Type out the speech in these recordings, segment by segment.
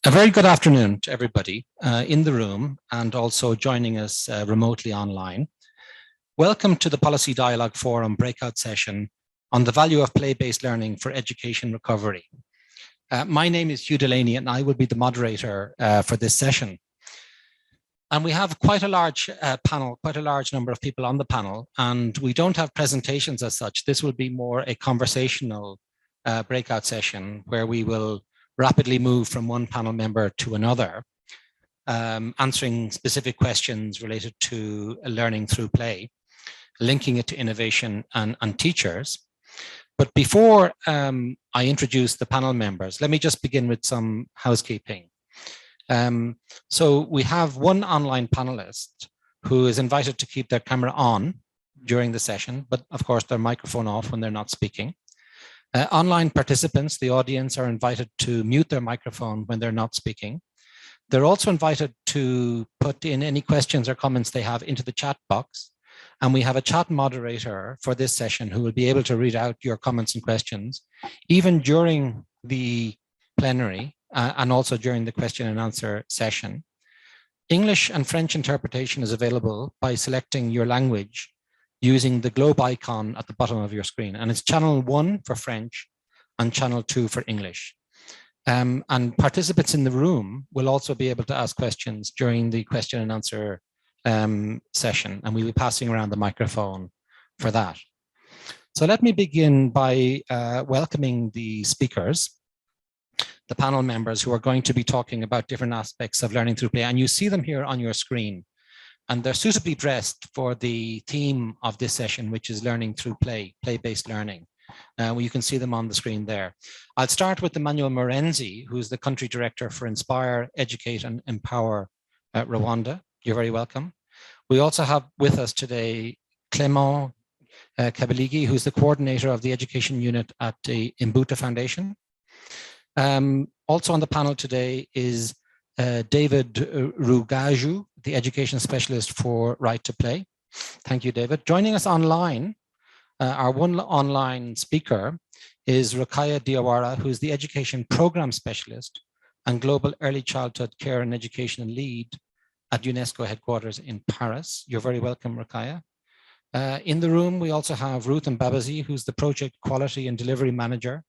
A very good afternoon to everybody in the room and also joining us remotely online. Welcome to the Policy Dialogue Forum breakout session on the value of play-based learning for education recovery. My name is Hugh Delaney and I will be the moderator for this session. And we have quite a large panel, quite a large number of people on the panel, and we don't have presentations as such. This will be more a conversational breakout session where we will rapidly move from one panel member to another, answering specific questions related to learning through play, linking it to innovation and teachers. But before I introduce the panel members, let me just begin with some housekeeping. So we have one online panelist who is invited to keep their camera on during the session, but of course their microphone off when they're not speaking. Online participants, the audience, are invited to mute their microphone when they're not speaking. They're also invited to put in any questions or comments they have into the chat box. And we have a chat moderator for this session who will be able to read out your comments and questions, even during the plenary and also during the question and answer session. English and French interpretation is available by selecting your language using the globe icon at the bottom of your screen. And it's channel 1 for French and channel 2 for English. And participants in the room will also be able to ask questions during the question and answer session, and we'll be passing around the microphone for that. So let me begin by welcoming the speakers, the panel members who are going to be talking about different aspects of learning through play. And you see them here on your screen. And they're suitably dressed for the theme of this session, which is learning through play, play-based learning. You can see them on the screen there. I'll start with Emmanuel Morenzi, who's the country director for Inspire, Educate and Empower Rwanda. You're very welcome. We also have with us today Clément Kabiligi, who's the coordinator of the education unit at the Imbuto Foundation. Also on the panel today is David Rugaju, the education specialist for Right to Play. Thank you, David. Joining us online, our one online speaker is Rukaya Diawara, who's the education program specialist and global early childhood care and education lead at UNESCO headquarters in Paris. You're very welcome, Rukaya. In the room, we also have Ruth Mbabazi, who's the project quality and delivery manager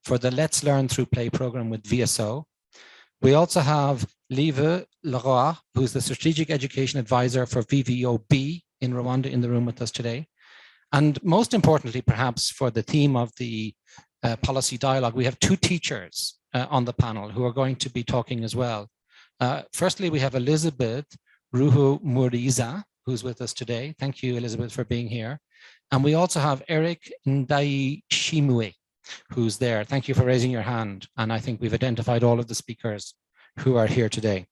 for the Let's Learn Through Play program with VSO. We also have Lieve Leroy, who's the Strategic Education Advisor for VVOB in Rwanda in the room with us today. And most importantly, perhaps for the theme of the policy dialogue, we have two teachers on the panel who are going to be talking as well. Firstly, we have Elizabeth Ruhumuriza, who's with us today. Thank you, Elizabeth, for being here. And we also have Eric Ndaishimwe, who's there. Thank you for raising your hand. And I think we've identified all of the speakers who are here today.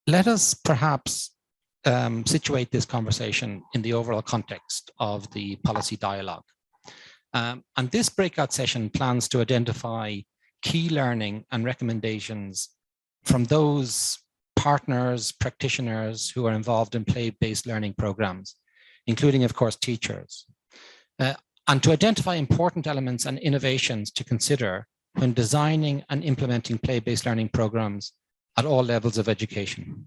Let us perhaps situate this conversation in the overall context of the policy dialogue. And this breakout session plans to identify key learning and recommendations from those partners, practitioners who are involved in play-based learning programs, including, of course, teachers. And to identify important elements and innovations to consider when designing and implementing play-based learning programs at all levels of education.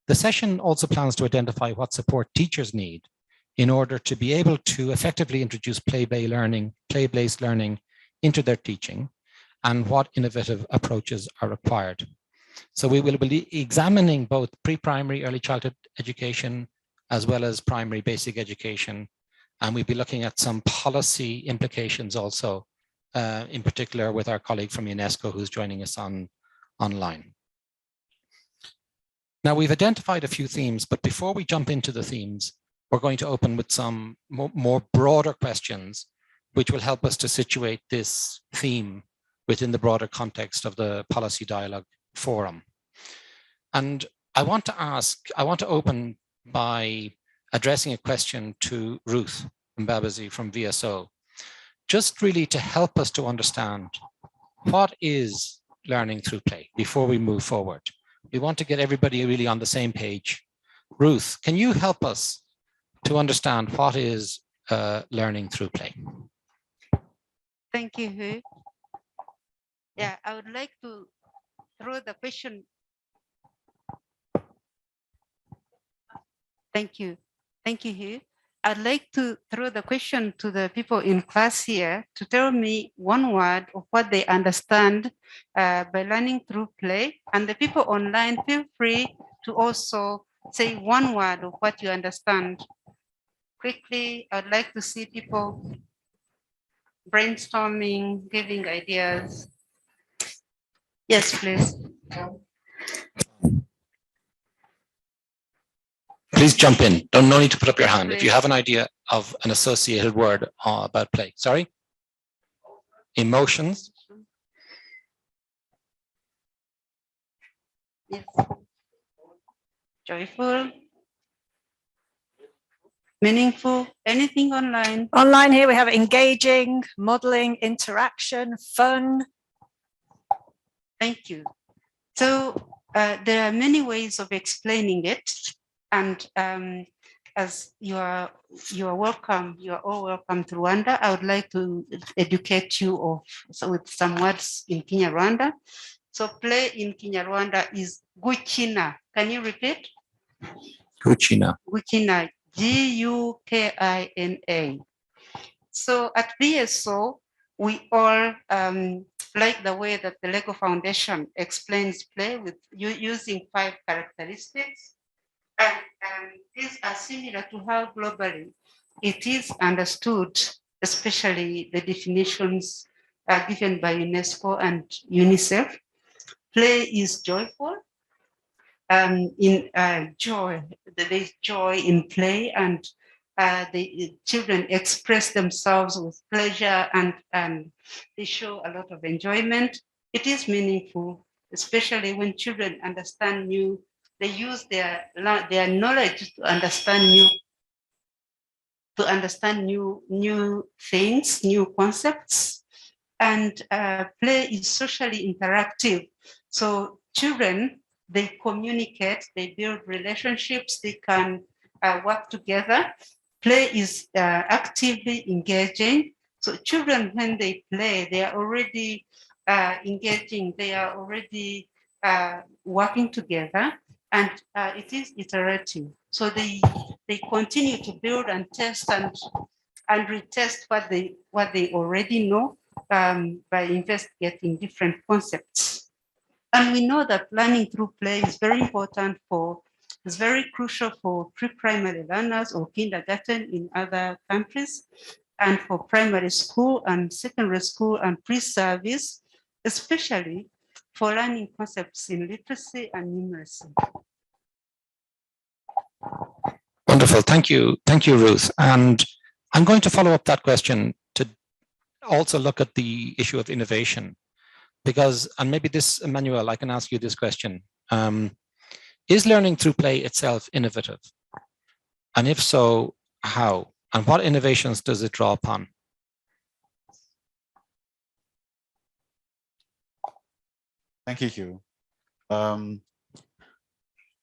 The session also plans to identify what support teachers need in order to be able to effectively introduce play-based learning into their teaching and what innovative approaches are required. So we will be examining both pre-primary early childhood education as well as primary basic education. And we'll be looking at some policy implications also, in particular with our colleague from UNESCO who's joining us online. Now we've identified a few themes, but before we jump into the themes, we're going to open with some more broader questions, which will help us to situate this theme within the broader context of the Policy Dialogue Forum. And I want to open by addressing a question to Ruth Mbabazi from VSO, just really to help us to understand what is learning through play before we move forward. We want to get everybody really on the same page. Ruth, can you help us to understand what is learning through play? Thank you, Hu. Yeah, I would like to throw the question. Thank you. Thank you, Hugh. I'd like to throw the question to the people in class here to tell me one word of what they understand by learning through play. And the people online, feel free to also say one word of what you understand. Quickly, I'd like to see people brainstorming, giving ideas. Yes, please. Please jump in. No need to put up your hand. If you have an idea of an associated word about play. Sorry? Emotions. Yes. Joyful. Meaningful. Anything online? Online here we have engaging, modeling, interaction, fun. Thank you. So there are many ways of explaining it. And as you are welcome, you are all welcome to Rwanda. I would like to educate you with some words in Kinyarwanda. So play in Kinyarwanda is gukina. Can you repeat? Gukina. Gukina, Gukina. So at BSO, we all like the way that the Lego Foundation explains play with using 5 characteristics. And these are similar to how globally it is understood, especially the definitions given by UNESCO and UNICEF. Play is joyful. In joy, there's joy in play, and the children express themselves with pleasure, and they show a lot of enjoyment. It is meaningful, especially when children understand new. They use their knowledge to understand new things, new concepts, and play is socially interactive. So children, they communicate, they build relationships, they can work together. Play is actively engaging. So children, when they play, they are already engaging, they are already working together, and it is iterative. So they continue to build and test and retest what they already know by investigating different concepts. And we know that learning through play is very important is very crucial for pre-primary learners or kindergarten in other countries, and for primary school and secondary school and pre-service, especially for learning concepts in literacy and numeracy. Wonderful. Thank you. Thank you, Ruth. And I'm going to follow up that question to also look at the issue of innovation, because, and maybe this, Emmanuel, I can ask you this question. Is learning through play itself innovative? And if so, how? And what innovations does it draw upon? Thank you, Hugh.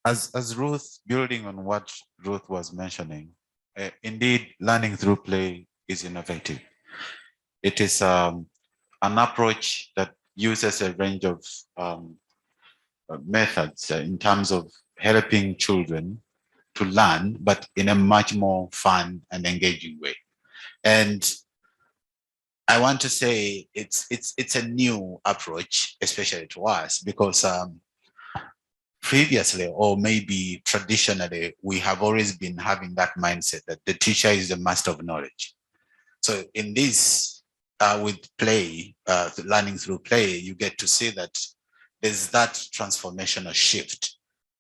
As Ruth, building on what Ruth was mentioning, indeed, learning through play is innovative. It is an approach that uses a range of methods in terms of helping children to learn, but in a much more fun and engaging way. And I want to say it's a new approach, especially to us, because previously, or maybe traditionally, we have always been having that mindset that the teacher is the master of knowledge. So in this, with play, learning through play, you get to see that there's that transformational shift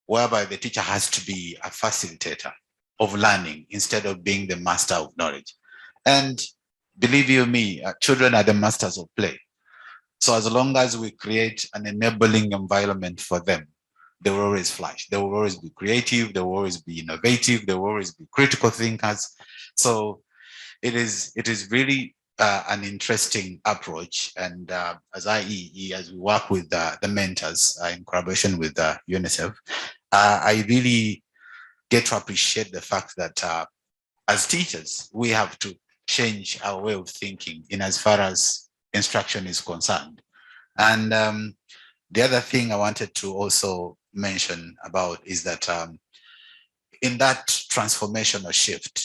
whereby the teacher has to be a facilitator of learning instead of being the master of knowledge. And believe you me, children are the masters of play. So as long as we create an enabling environment for them, they will always flash. They will always be creative. They will always be innovative. They will always be critical thinkers. So it is really an interesting approach. And as IEE, as we work with the mentors in collaboration with UNICEF, I really get to appreciate the fact that as teachers, we have to change our way of thinking in as far as instruction is concerned. And the other thing I wanted to also mention about is that in that transformational shift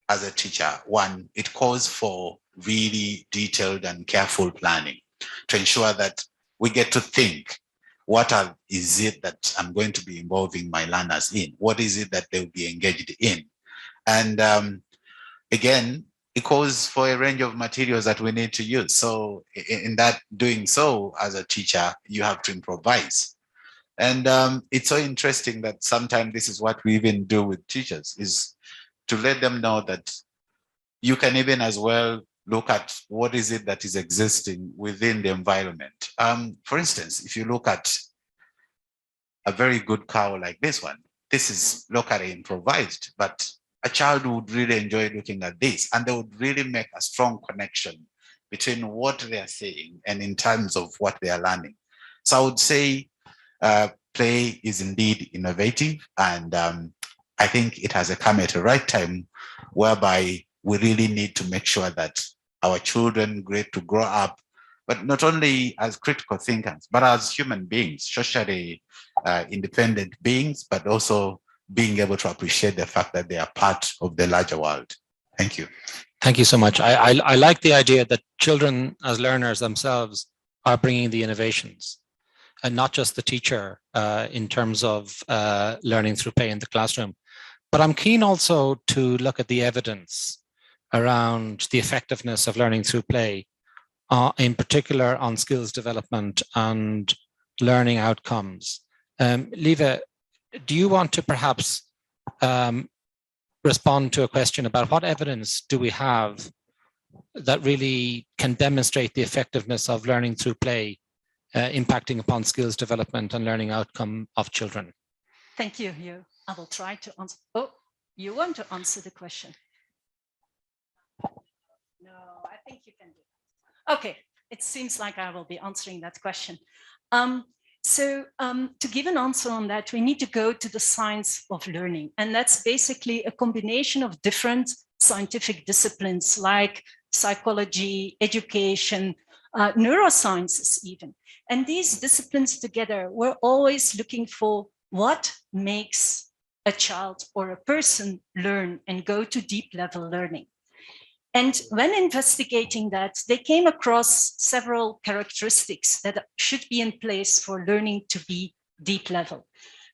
as a teacher, one, it calls for really detailed and careful planning to ensure that we get to think, what is it that I'm going to be involving my learners in? What is it that they'll be engaged in? And again, it calls for a range of materials that we need to use. So in that doing so, as a teacher, you have to improvise. And it's so interesting that sometimes this is what we even do with teachers, is to let them know that you can even as well look at what is it that is existing within the environment. For instance, if you look at a very good cow like this one, this is locally improvised, but a child would really enjoy looking at this, and they would really make a strong connection between what they are saying and in terms of what they are learning. So I would say play is indeed innovative, and I think it has come at the right time, whereby we really need to make sure that our children get to grow up, but not only as critical thinkers, but as human beings, socially independent beings, but also being able to appreciate the fact that they are part of the larger world. Thank you. Thank you so much. I like the idea that children as learners themselves are bringing the innovations, and not just the teacher in terms of learning through play in the classroom. But I'm keen also to look at the evidence around the effectiveness of learning through play, in particular on skills development and learning outcomes. Lieve, do you want to perhaps respond to a question about what evidence do we have that really can demonstrate the effectiveness of learning through play impacting upon skills development and learning outcome of children? Thank you, Hugh. I will try to answer. Oh, you want to answer the question? No, I think you can do it. Okay, it seems like I will be answering that question. To give an answer on that, we need to go to the science of learning. And that's basically a combination of different scientific disciplines like psychology, education, neurosciences even. And these disciplines together, we're always looking for what makes a child or a person learn and go to deep level learning. And when investigating that, they came across several characteristics that should be in place for learning to be deep level.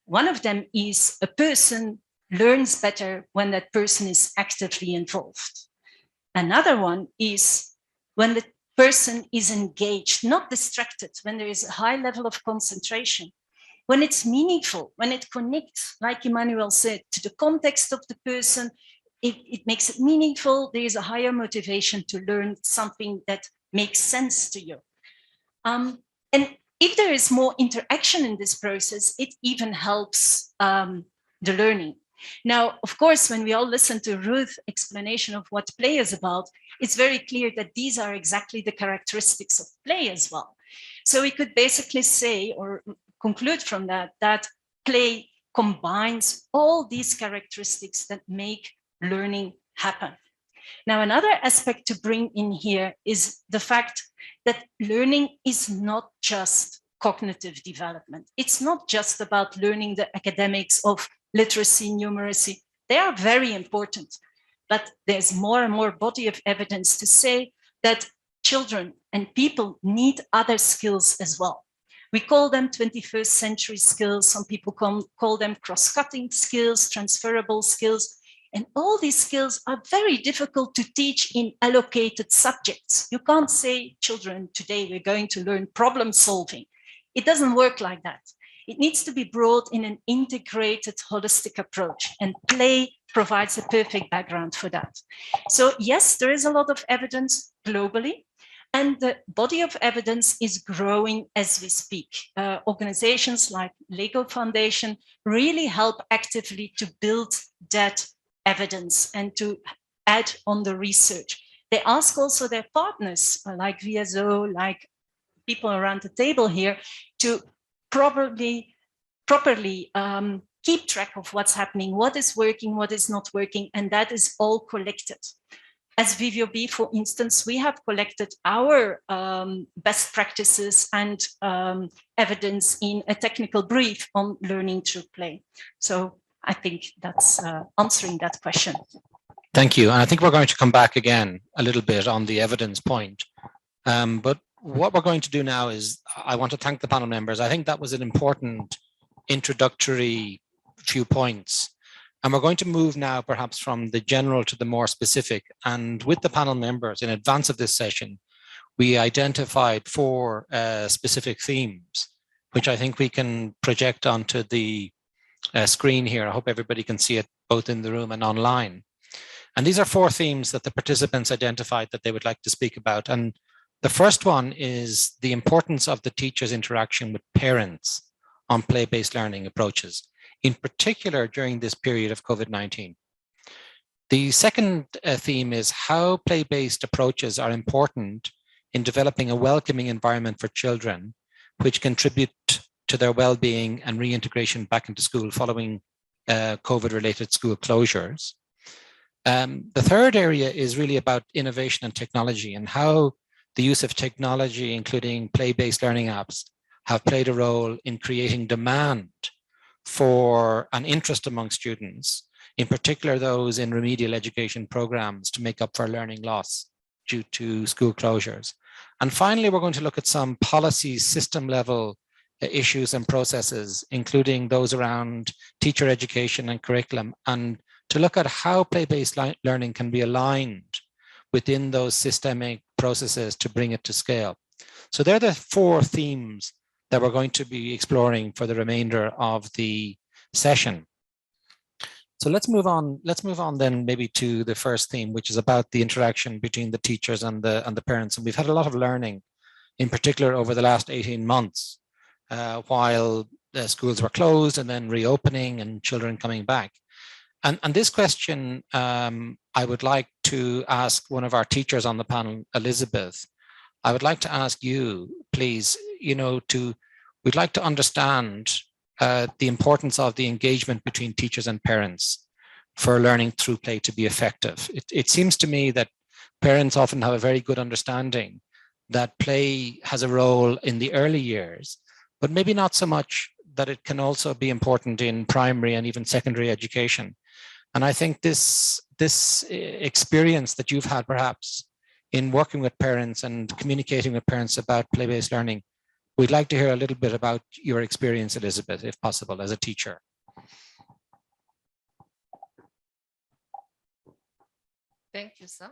One of them is a person learns better when that person is actively involved. Another one is when the person is engaged, not distracted, when there is a high level of concentration, when it's meaningful, when it connects, like Emmanuel said, to the context of the person. It makes it meaningful. There is a higher motivation to learn something that makes sense to you. And if there is more interaction in this process, it even helps the learning. Now, of course, when we all listen to Ruth's explanation of what play is about, it's very clear that these are exactly the characteristics of play as well. So we could basically say or conclude from that, that play combines all these characteristics that make learning happen. Now, another aspect to bring in here is the fact that learning is not just cognitive development. It's not just about learning the academics of literacy, numeracy. They are very important, but there's more and more body of evidence to say that children and people need other skills as well. We call them 21st century skills. Some people call them cross-cutting skills, transferable skills. And all these skills are very difficult to teach in allocated subjects. You can't say, children, today we're going to learn problem solving. It doesn't work like that. It needs to be brought in an integrated, holistic approach, and play provides a perfect background for that. So yes, there is a lot of evidence globally, and the body of evidence is growing as we speak. Organizations like Lego Foundation really help actively to build that evidence and to add on the research. They ask also their partners like VSO, like people around the table here, to properly keep track of what's happening, what is working, what is not working, and that is all collected. as VVOB, for instance, we have collected our best practices and evidence in a technical brief on learning through play. So I think that's answering that question. Thank you. And I think we're going to come back again a little bit on the evidence point. But what we're going to do now is I want to thank the panel members. I think that was an important introductory few points. And we're going to move now perhaps from the general to the more specific. And with the panel members in advance of this session, we identified 4 specific themes, which I think we can project onto the screen here. I hope everybody can see it both in the room and online. And these are 4 themes that the participants identified that they would like to speak about. And the first one is the importance of the teacher's interaction with parents on play-based learning approaches, in particular during this period of COVID-19. The second theme is how play-based approaches are important in developing a welcoming environment for children, which contribute to their well-being and reintegration back into school following COVID-related school closures. The third area is really about innovation and technology and how the use of technology, including play-based learning apps, have played a role in creating demand for an interest among students, in particular those in remedial education programs to make up for learning loss due to school closures. And finally, we're going to look at some policy system level issues and processes, including those around teacher education and curriculum, and to look at how play-based learning can be aligned within those systemic processes to bring it to scale. So they're the 4 themes that we're going to be exploring for the remainder of the session. So let's move on. Let's move on then maybe to the first theme, which is about the interaction between the teachers and the parents. And we've had a lot of learning, in particular over the last 18 months, while the schools were closed and then reopening and children coming back. And this question, I would like to ask one of our teachers on the panel, Elizabeth. I would like to ask you, please, we'd like to understand the importance of the engagement between teachers and parents for learning through play to be effective. It seems to me that parents often have a very good understanding that play has a role in the early years, but maybe not so much that it can also be important in primary and even secondary education. And I think this experience that you've had perhaps in working with parents and communicating with parents about play-based learning, we'd like to hear a little bit about your experience, Elizabeth, if possible, as a teacher. Thank you, sir.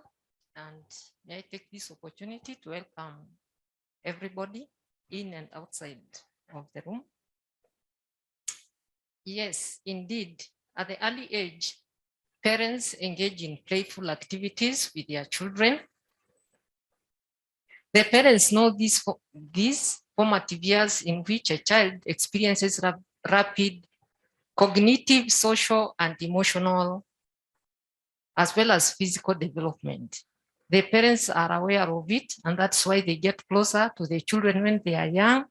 And may I take this opportunity to welcome everybody in and outside of the room. Yes, indeed, at the early age, parents engage in playful activities with their children. The parents know these formative years in which a child experiences rapid cognitive, social, and emotional, as well as physical development. The parents are aware of it, and that's why they get closer to the children when they are young.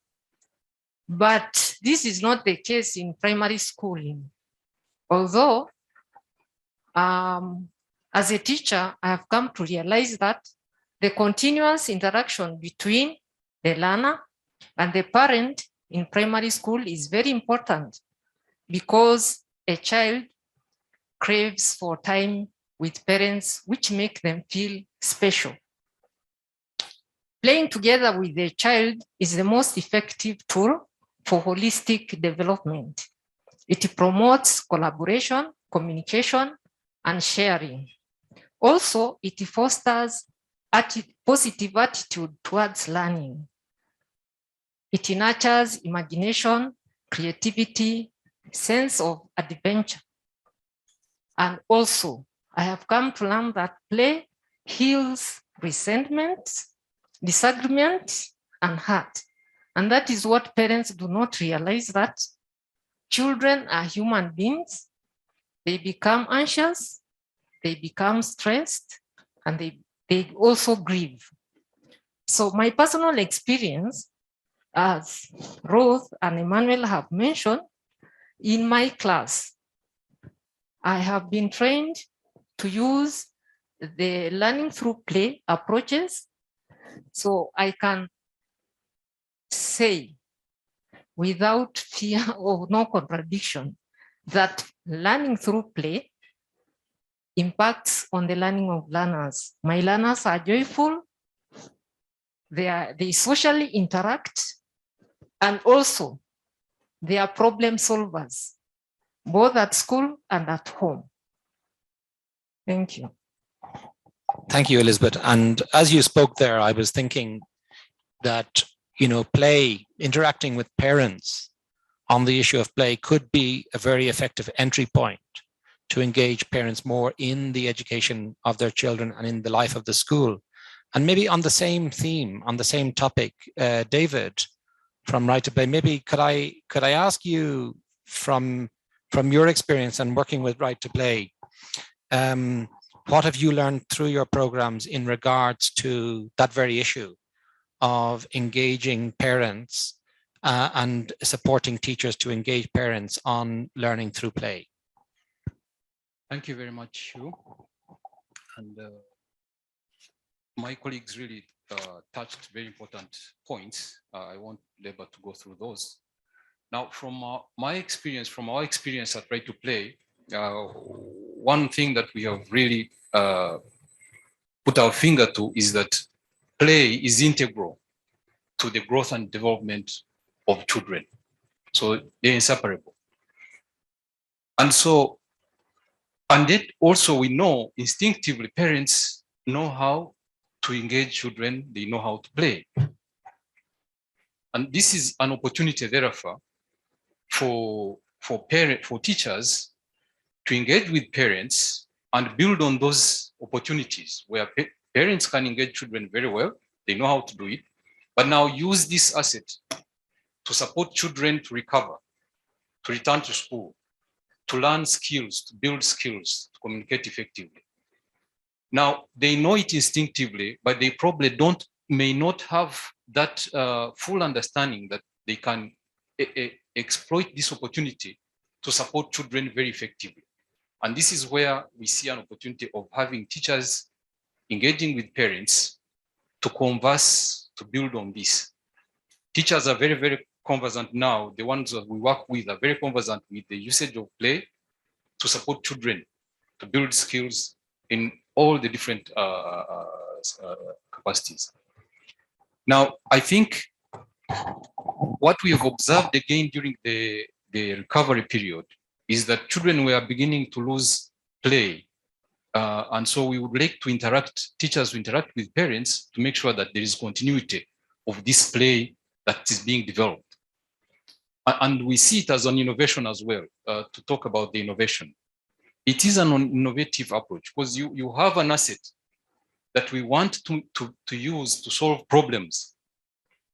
But this is not the case in primary schooling. Although, as a teacher, I have come to realize that the continuous interaction between the learner and the parent in primary school is very important, because a child craves for time with parents which make them feel special. Playing together with the child is the most effective tool for holistic development. It promotes collaboration, communication, and sharing. Also, it fosters a positive attitude towards learning. It nurtures imagination, creativity, sense of adventure. And also, I have come to learn that play heals resentment, disagreement, and hurt. And that is what parents do not realize, that children are human beings. They become anxious, they become stressed, and they also grieve. So my personal experience, as Ruth and Emmanuel have mentioned, in my class, I have been trained to use the learning through play approaches. So I can say without fear or no contradiction that learning through play impacts on the learning of learners. My learners are joyful, they socially interact, and also they are problem solvers, both at school and at home. Thank you. Thank you, Elizabeth. And as you spoke there, I was thinking that, you know, play, interacting with parents on the issue of play could be a very effective entry point to engage parents more in the education of their children and in the life of the school. And maybe on the same theme, on the same topic, David from Right to Play, maybe could I ask you from your experience and working with Right to Play, what have you learned through your programs in regards to that very issue of engaging parents and supporting teachers to engage parents on learning through play? Thank you very much, Hugh. And my colleagues really touched very important points. I won't labor to go through those. Now, from my experience, from our experience at Right to Play, one thing that we have really put our finger to is that play is integral to the growth and development of children. So they're inseparable. And so, and yet also we know instinctively parents know how to engage children, they know how to play. And this is an opportunity, therefore, for teachers to engage with parents and build on those opportunities where parents can engage children very well, they know how to do it, but now use this asset to support children to recover, to return to school, to learn skills, to build skills, to communicate effectively. Now, they know it instinctively, but they probably may not have that full understanding that they can exploit this opportunity to support children very effectively. And this is where we see an opportunity of having teachers engaging with parents to converse, to build on this. Teachers are very, very conversant now. The ones that we work with are very conversant with the usage of play to support children, to build skills in all the different capacities. Now, I think what we have observed again during the recovery period is that children were beginning to lose play. And so we would like to teachers to interact with parents to make sure that there is continuity of this play that is being developed. And we see it as an innovation as well, to talk about the innovation. It is an innovative approach because you have an asset that we want to use to solve problems.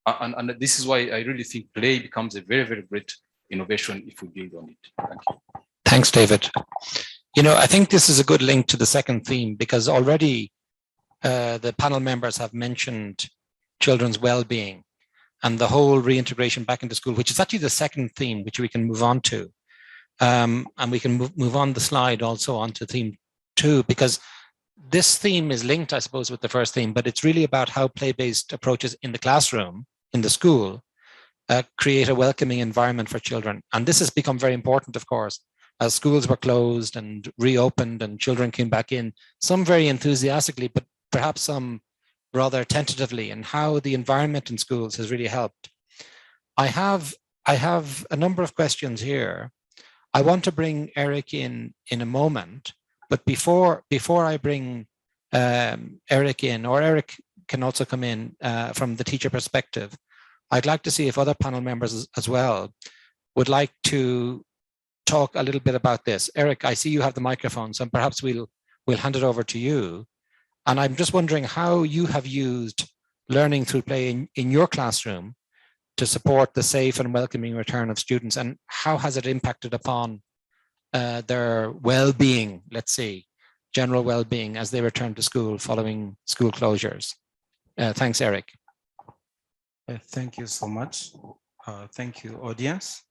And this is why I really think play becomes a very, very great innovation if we build on it. Thank you. Thanks, David. You know, I think this is a good link to the second theme because already the panel members have mentioned children's well-being and the whole reintegration back into school, which is actually the second theme, which we can move on to. And we can move on the slide also onto theme 2, because this theme is linked, I suppose, with the first theme, but it's really about how play-based approaches in the classroom, in the school, create a welcoming environment for children. And this has become very important, of course, as schools were closed and reopened and children came back in, some very enthusiastically, but perhaps some rather tentatively, and how the environment in schools has really helped. I have a number of questions here. I want to bring Eric in a moment, but before I bring Eric in, or Eric can also come in from the teacher perspective, I'd like to see if other panel members as well would like to talk a little bit about this. Eric, I see you have the microphone, so perhaps we'll hand it over to you. And I'm just wondering how you have used learning through play in your classroom to support the safe and welcoming return of students, and how has it impacted upon their well-being, let's say, general well-being as they return to school following school closures. Thanks, Eric. Thank you so much. Thank you, audience.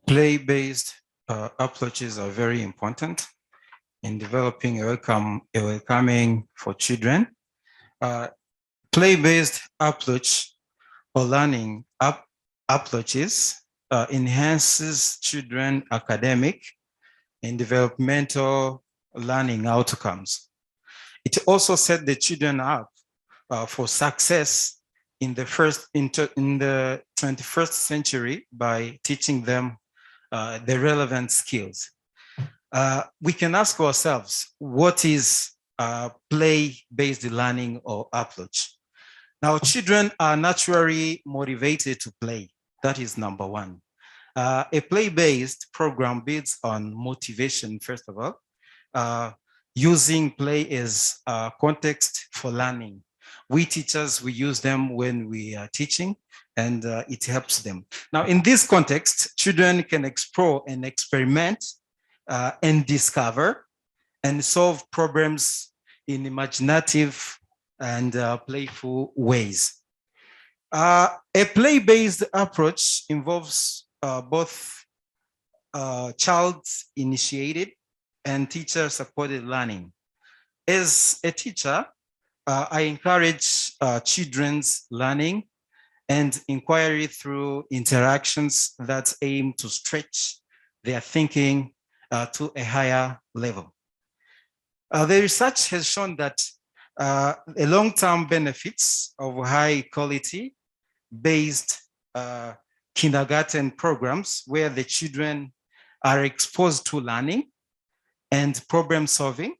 Play-based approaches are very important in developing a welcoming for children. Play-based approach or learning approaches enhances children academic and developmental learning outcomes. It also set the children up for success in the 21st century by teaching them the relevant skills. We can ask ourselves, what is play-based learning or approach? Now, children are naturally motivated to play. That is number one. A play-based program builds on motivation, first of all, using play as a context for learning. We teachers, we use them when we are teaching, and it helps them. Now, in this context, children can explore and experiment and discover and solve problems in imaginative and playful ways. A play-based approach involves both child-initiated and teacher-supported learning. As a teacher, I encourage children's learning and inquiry through interactions that aim to stretch their thinking to a higher level. The research has shown that the long-term benefits of high-quality based kindergarten programs where the children are exposed to learning and problem solving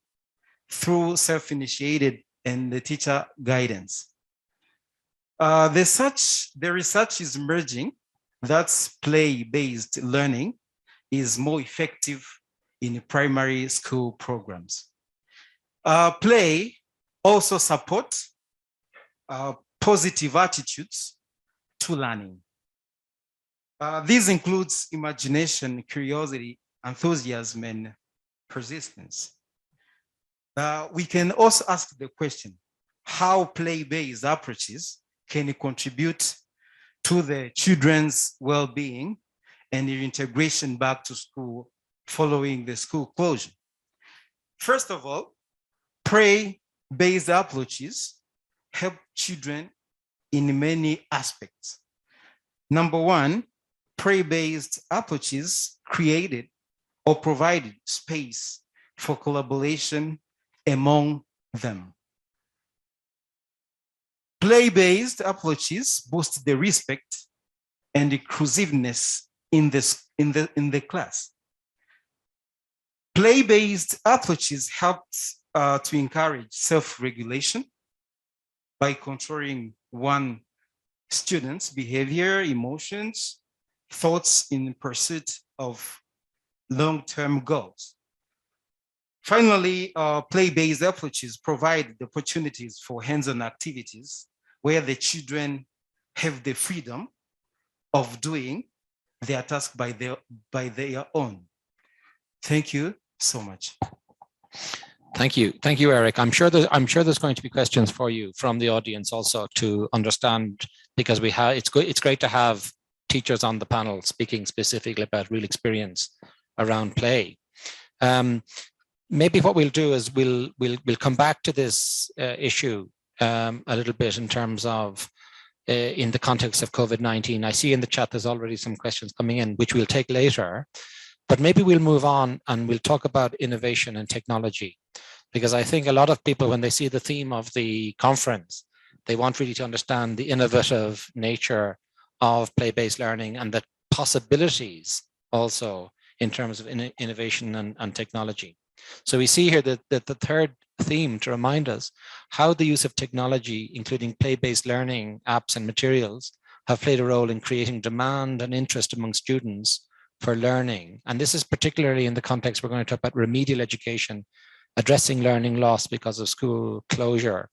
through self-initiated and the teacher guidance. The research is emerging that play-based learning is more effective in primary school programs. Play also supports positive attitudes to learning. This includes imagination, curiosity, enthusiasm, and persistence. We can also ask the question, how play-based approaches can contribute to the children's well-being and their integration back to school following the school closure? First of all, play-based approaches help children in many aspects. Number one, play-based approaches created or provided space for collaboration among them. Play-based approaches boost the respect and inclusiveness in the class. Play-based approaches help to encourage self-regulation by controlling one student's behavior, emotions, thoughts in pursuit of long-term goals. Finally, play-based approaches provide the opportunities for hands-on activities where the children have the freedom of doing their task by their own. Thank you so much. Thank you, Eric. I'm sure there's going to be questions for you from the audience also to understand, because it's great to have teachers on the panel speaking specifically about real experience around play. Maybe what we'll do is we'll come back to this issue a little bit in terms of in the context of COVID-19. I see in the chat there's already some questions coming in, which we'll take later, but maybe we'll move on and we'll talk about innovation and technology, because I think a lot of people, when they see the theme of the conference, they want really to understand the innovative nature of play-based learning and the possibilities also in terms of innovation and technology. So we see here that the third theme to remind us how the use of technology, including play-based learning apps and materials, have played a role in creating demand and interest among students for learning. And this is particularly in the context we're going to talk about remedial education, addressing learning loss because of school closure,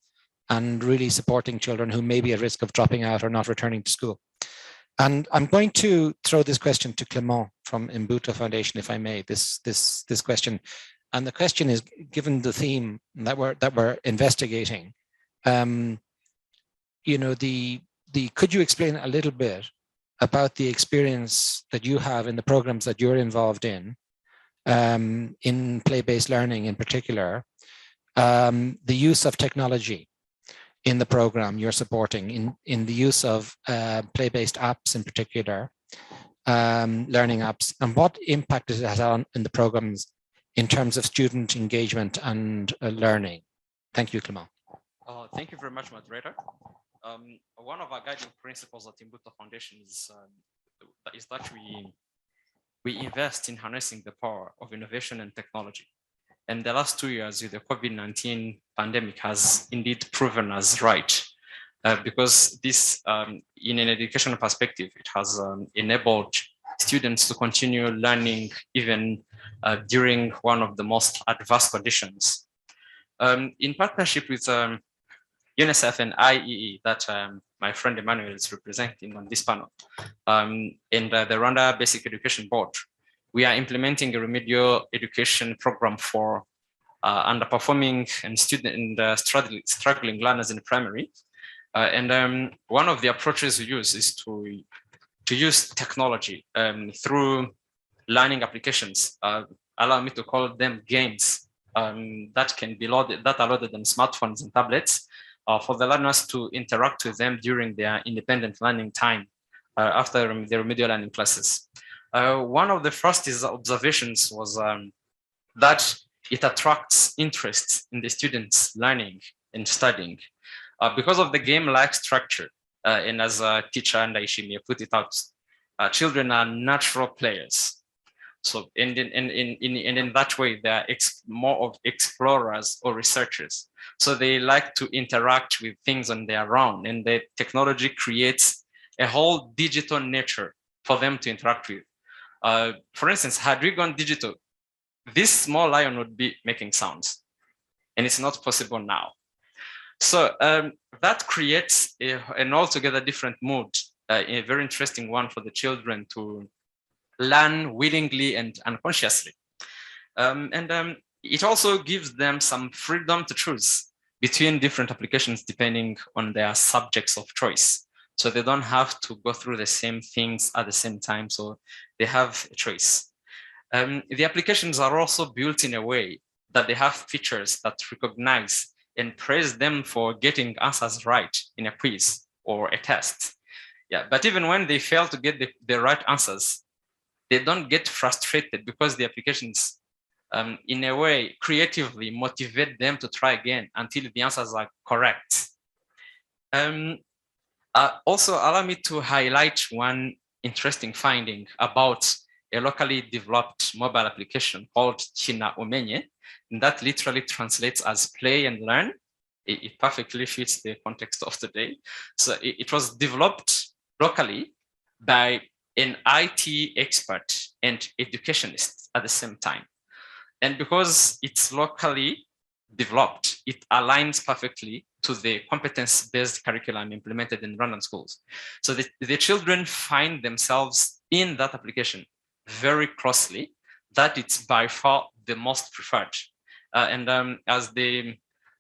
and really supporting children who may be at risk of dropping out or not returning to school. And I'm going to throw this question to Clément from Imbuto Foundation, if I may, this question. And the question is, given the theme that we're investigating, could you explain a little bit about the experience that you have in the programs that you're involved in, in play-based learning in particular, the use of technology in the program you're supporting, in the use of play-based apps in particular, learning apps, and what impact it has on in the programs in terms of student engagement and learning. Thank you, Clement. Thank you very much, moderator. One of our guiding principles at Imbuto Foundation is that we invest in harnessing the power of innovation and technology. And the last 2 years with the COVID-19 pandemic has indeed proven us right, because this, in an educational perspective, it has enabled students to continue learning even during one of the most adverse conditions. In partnership with UNICEF and IEE, that my friend Emmanuel is representing on this panel, and the Rwanda Basic Education Board, we are implementing a remedial education program for underperforming and struggling learners in primary. And one of the approaches we use is to use technology through learning applications. Allow me to call them games that can be loaded, that are loaded on smartphones and tablets, for the learners to interact with them during their independent learning time after the remedial learning classes. One of the first observations was that it attracts interest in the students learning and studying because of the game-like structure. And as a teacher, and Ishimi put it out, children are natural players. So in that way, they're more of explorers or researchers. So they like to interact with things on their own, and the technology creates a whole digital nature for them to interact with. For instance, had we gone digital, this small lion would be making sounds, and it's not possible now. So that creates an altogether different mood, a very interesting one for the children to learn willingly and unconsciously. It also gives them some freedom to choose between different applications depending on their subjects of choice. So they don't have to go through the same things at the same time, so they have a choice. The applications are also built in a way that they have features that recognize and praise them for getting answers right in a quiz or a test. Yeah, but even when they fail to get the right answers, they don't get frustrated because the applications, in a way, creatively motivate them to try again until the answers are correct. Also, allow me to highlight one interesting finding about a locally developed mobile application called China Umenye, and that literally translates as play and learn. It perfectly fits the context of today. So it was developed locally by an IT expert and educationist at the same time. And because it's locally developed, it aligns perfectly to the competence-based curriculum implemented in Rwandan schools. So the children find themselves in that application very closely, that it's by far the most preferred. As the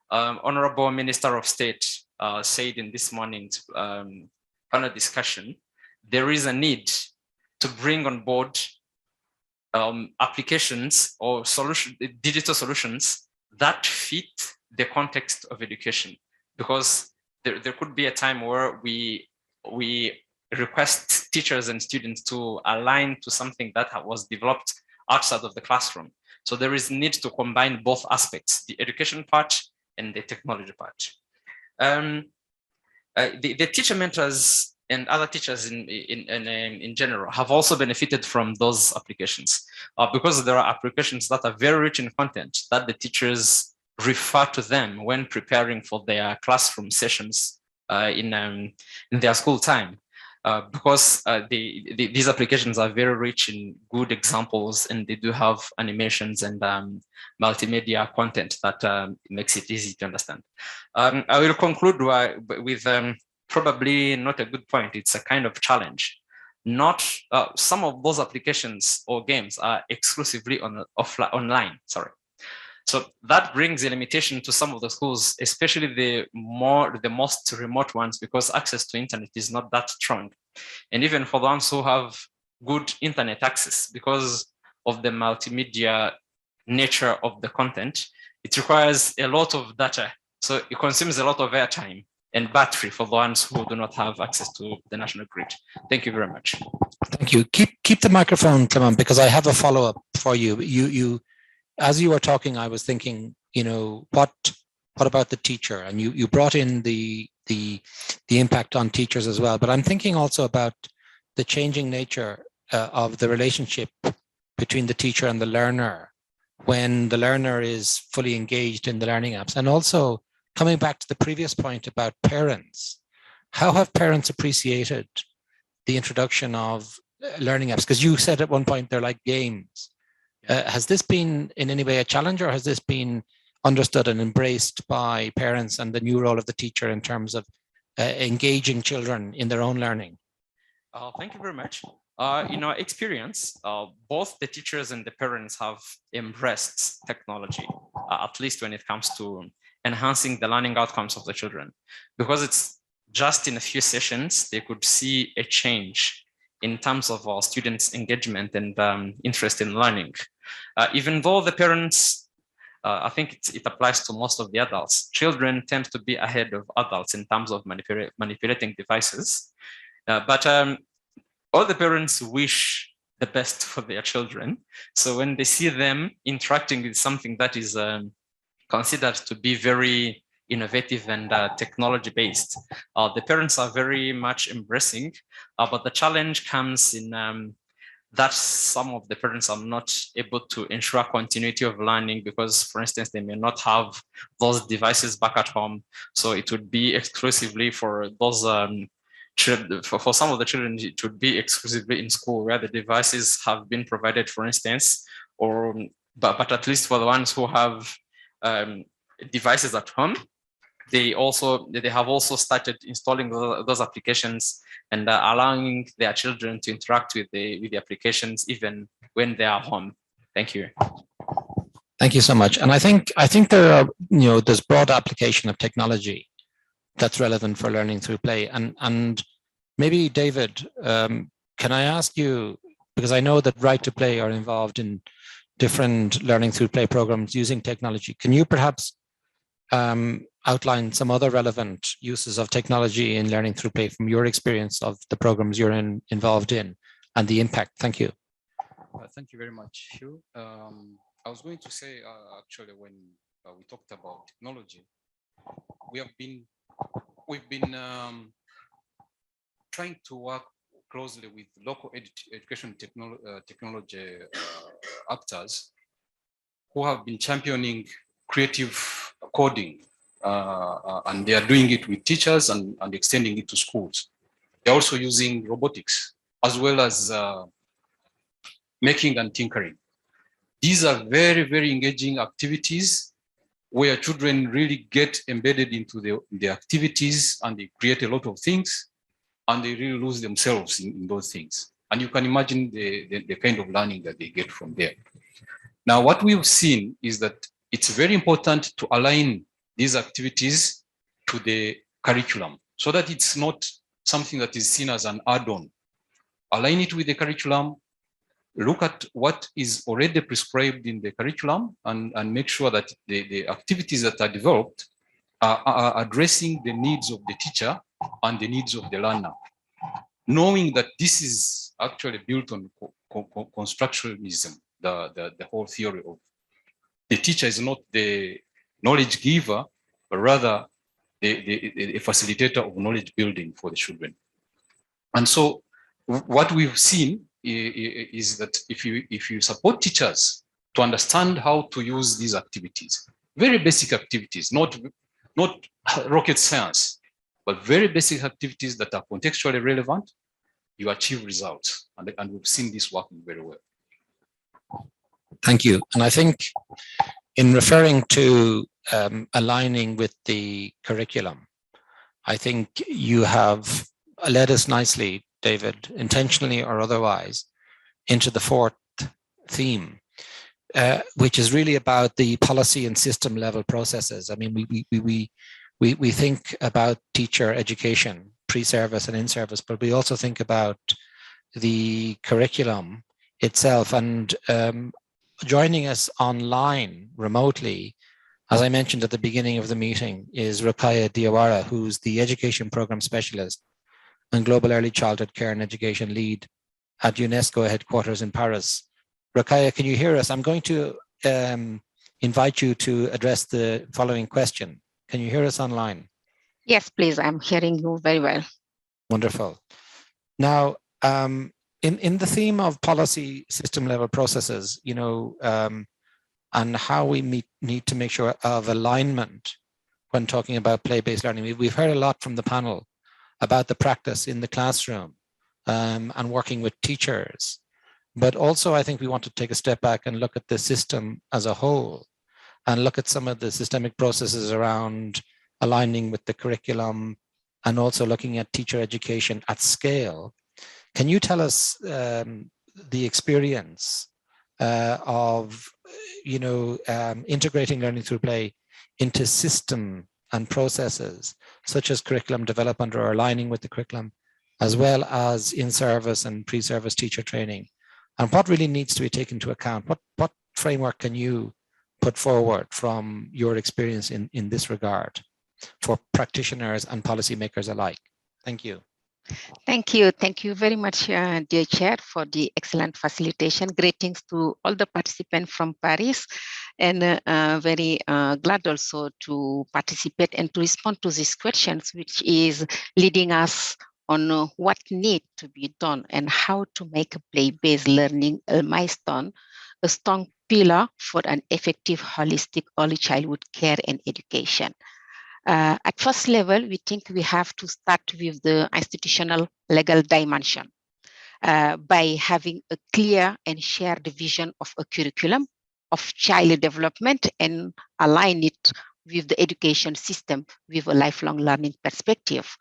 Honorable Minister of State said in this morning's panel discussion, there is a need to bring on board applications or digital solutions that fit the context of education, because there could be a time where we request teachers and students to align to something that was developed outside of the classroom. So there is need to combine both aspects, the education part and the technology part. The teacher mentors and other teachers in general have also benefited from those applications because there are applications that are very rich in content that the teachers refer to them when preparing for their classroom sessions in their school time. Because these applications are very rich in good examples, and they do have animations and multimedia content that makes it easy to understand. I will conclude with probably not a good point. It's a kind of challenge. Not some of those applications or games are exclusively online. Sorry. So that brings a limitation to some of the schools, especially the most remote ones, because access to internet is not that strong. And even for the ones who have good internet access, because of the multimedia nature of the content, it requires a lot of data. So it consumes a lot of airtime and battery for the ones who do not have access to the national grid. Thank you very much. Thank you. Keep the microphone, Clement, because I have a follow-up for you. You, as you were talking, I was thinking, you know, what about the teacher? And you brought in the impact on teachers as well. But I'm thinking also about the changing nature of the relationship between the teacher and the learner when the learner is fully engaged in the learning apps. And also coming back to the previous point about parents, how have parents appreciated the introduction of learning apps? Because you said at one point they're like games. Has this been in any way a challenge, or has this been understood and embraced by parents and the new role of the teacher in terms of engaging children in their own learning? Thank you very much. In our experience, both the teachers and the parents have embraced technology, at least when it comes to enhancing the learning outcomes of the children, because it's just in a few sessions, they could see a change in terms of our students' engagement and interest in learning. Even though the parents, I think it applies to most of the adults, children tend to be ahead of adults in terms of manipulating devices. But all the parents wish the best for their children. So when they see them interacting with something that is considered to be very innovative and technology-based, the parents are very much embracing, but the challenge comes in that some of the parents are not able to ensure continuity of learning because, for instance, they may not have those devices back at home. So it would be exclusively for those for some of the children, it would be exclusively in school where the devices have been provided, for instance, or but at least for the ones who have devices at home, they have also started installing those applications and allowing their children to interact with the applications even when they are home. Thank you. Thank you so much. And I think there are, there's broad application of technology that's relevant for learning through play. And maybe David, can I ask you, because I know that Right to Play are involved in different learning through play programs using technology. Can you perhaps outline some other relevant uses of technology in learning through play from your experience of the programs you're involved in and the impact? Thank you. Thank you very much, Hugh. I was going to say, actually, when we talked about technology, we've been trying to work closely with local education technology actors who have been championing creative coding, and they are doing it with teachers and extending it to schools. They're also using robotics as well as making and tinkering. These are very, very engaging activities where children really get embedded into the activities and they create a lot of things and they really lose themselves in those things. And you can imagine the kind of learning that they get from there. Now, what we've seen is that it's very important to align these activities to the curriculum so that it's not something that is seen as an add-on. Align it with the curriculum, look at what is already prescribed in the curriculum and make sure that the activities that are developed are addressing the needs of the teacher and the needs of the learner, knowing that this is actually built on constructionism, the whole theory of the teacher is not the knowledge giver, but rather the facilitator of knowledge building for the children. And so what we've seen is that if you support teachers to understand how to use these activities, very basic activities, not rocket science, but very basic activities that are contextually relevant, you achieve results. And we've seen this working very well. Thank you. And I think in referring to aligning with the curriculum, I think you have led us nicely, David, intentionally or otherwise, into the fourth theme, which is really about the policy and system level processes. I mean, we think about teacher education, pre-service and in-service, but we also think about the curriculum itself. And joining us online remotely, as I mentioned at the beginning of the meeting, is Rakaya Diawara, who's the Education Program Specialist and Global Early Childhood Care and Education Lead at UNESCO headquarters in Paris. Rakaya, can you hear us? I'm going to invite you to address the following question. Can you hear us online? Yes, please. I'm hearing you very well. Wonderful. Now, in the theme of policy system level processes, you know, and how we need to make sure of alignment when talking about play-based learning. We've heard a lot from the panel about the practice in the classroom and working with teachers. But also, I think we want to take a step back and look at the system as a whole and look at some of the systemic processes around aligning with the curriculum and also looking at teacher education at scale. Can you tell us the experience of, you know, integrating learning through play into system and processes such as curriculum development or aligning with the curriculum, as well as in-service and pre-service teacher training? And what really needs to be taken into account? What framework can you put forward from your experience in this regard for practitioners and policymakers alike? Thank you. Thank you. Thank you very much, dear Chair, for the excellent facilitation. Greetings to all the participants from Paris, and very glad also to participate and to respond to these questions, which is leading us on what needs to be done and how to make play-based learning a milestone, a strong pillar for an effective holistic early childhood care and education. At first level, we think we have to start with the institutional legal dimension by having a clear and shared vision of a curriculum of child development and align it with the education system with a lifelong learning perspective.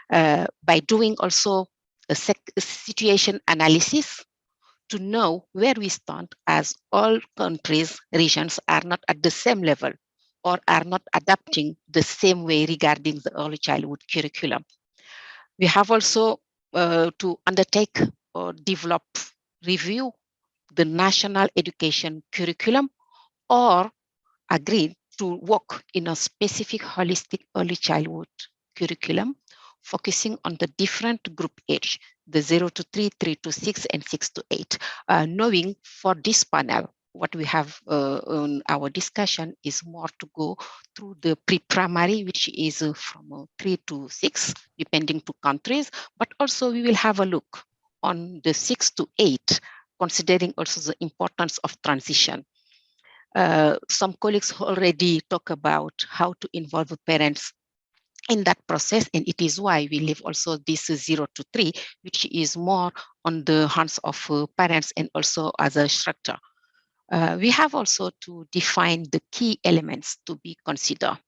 By doing also a situation analysis to know where we stand, as all countries, regions are not at the same level or are not adapting the same way regarding the early childhood curriculum. We have also to undertake or develop, review the national education curriculum or agree to work in a specific holistic early childhood curriculum, focusing on the different group age, the 0 to 3, 3 to 6, and 6 to 8. Knowing for this panel, what we have on our discussion is more to go through the pre-primary, which is from 3 to 6, depending to countries, but also we will have a look on the 6 to 8, considering also the importance of transition. Some colleagues already talk about how to involve the parents in that process, and it is why we leave also this 0 to 3, which is more on the hands of parents and also as a structure. We have also to define the key elements to be considered.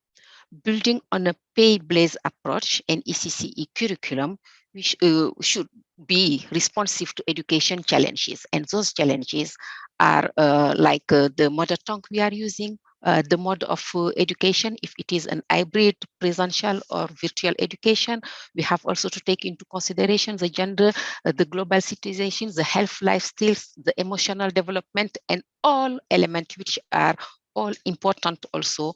Building on a pay-based approach and ECCE curriculum, which should be responsive to education challenges. And those challenges are like the mother tongue we are using, the mode of education, if it is an hybrid, presential or virtual education. We have also to take into consideration the gender, the global citizenship, the health life skills, the emotional development, and all elements which are all important also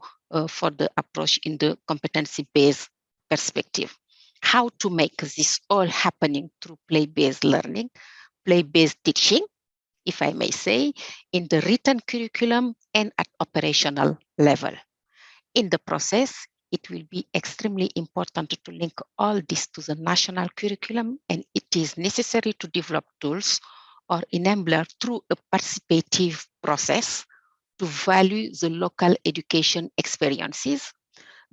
for the approach in the competency-based perspective. How to make this all happening through play-based learning, play-based teaching, if I may say, in the written curriculum and at operational level. In the process, it will be extremely important to link all this to the national curriculum, and it is necessary to develop tools or enabler through a participative process to value the local education experiences,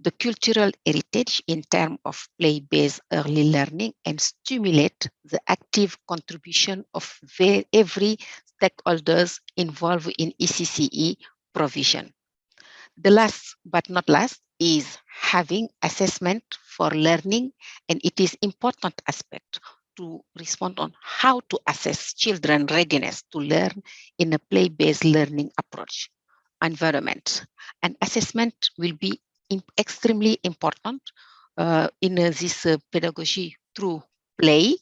the cultural heritage in terms of play-based early learning, and stimulate the active contribution of every stakeholders involved in ECCE provision. The last but not last is having assessment for learning, and it is important aspect to respond on how to assess children readiness to learn in a play-based learning approach environment. And assessment will be extremely important in this pedagogy through play,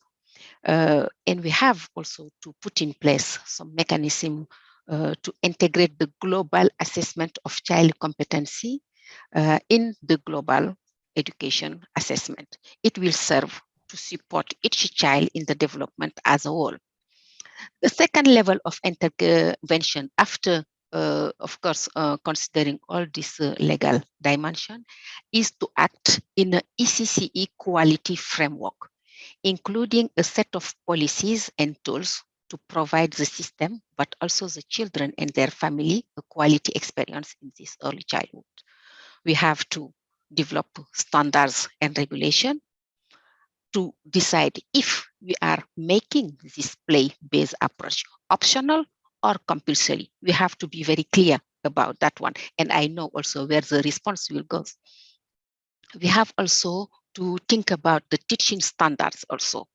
And we have also to put in place some mechanism to integrate the global assessment of child competency in the global education assessment. It will serve to support each child in the development as a whole. The second level of intervention after, of course, considering all this legal dimension, is to act in an ECCE quality framework, including a set of policies and tools to provide the system, but also the children and their family, a quality experience in this early childhood. We have to develop standards and regulation to decide if we are making this play-based approach optional or compulsory. We have to be very clear about that one. And I know also where the response will go. We have also to think about the teaching standards also.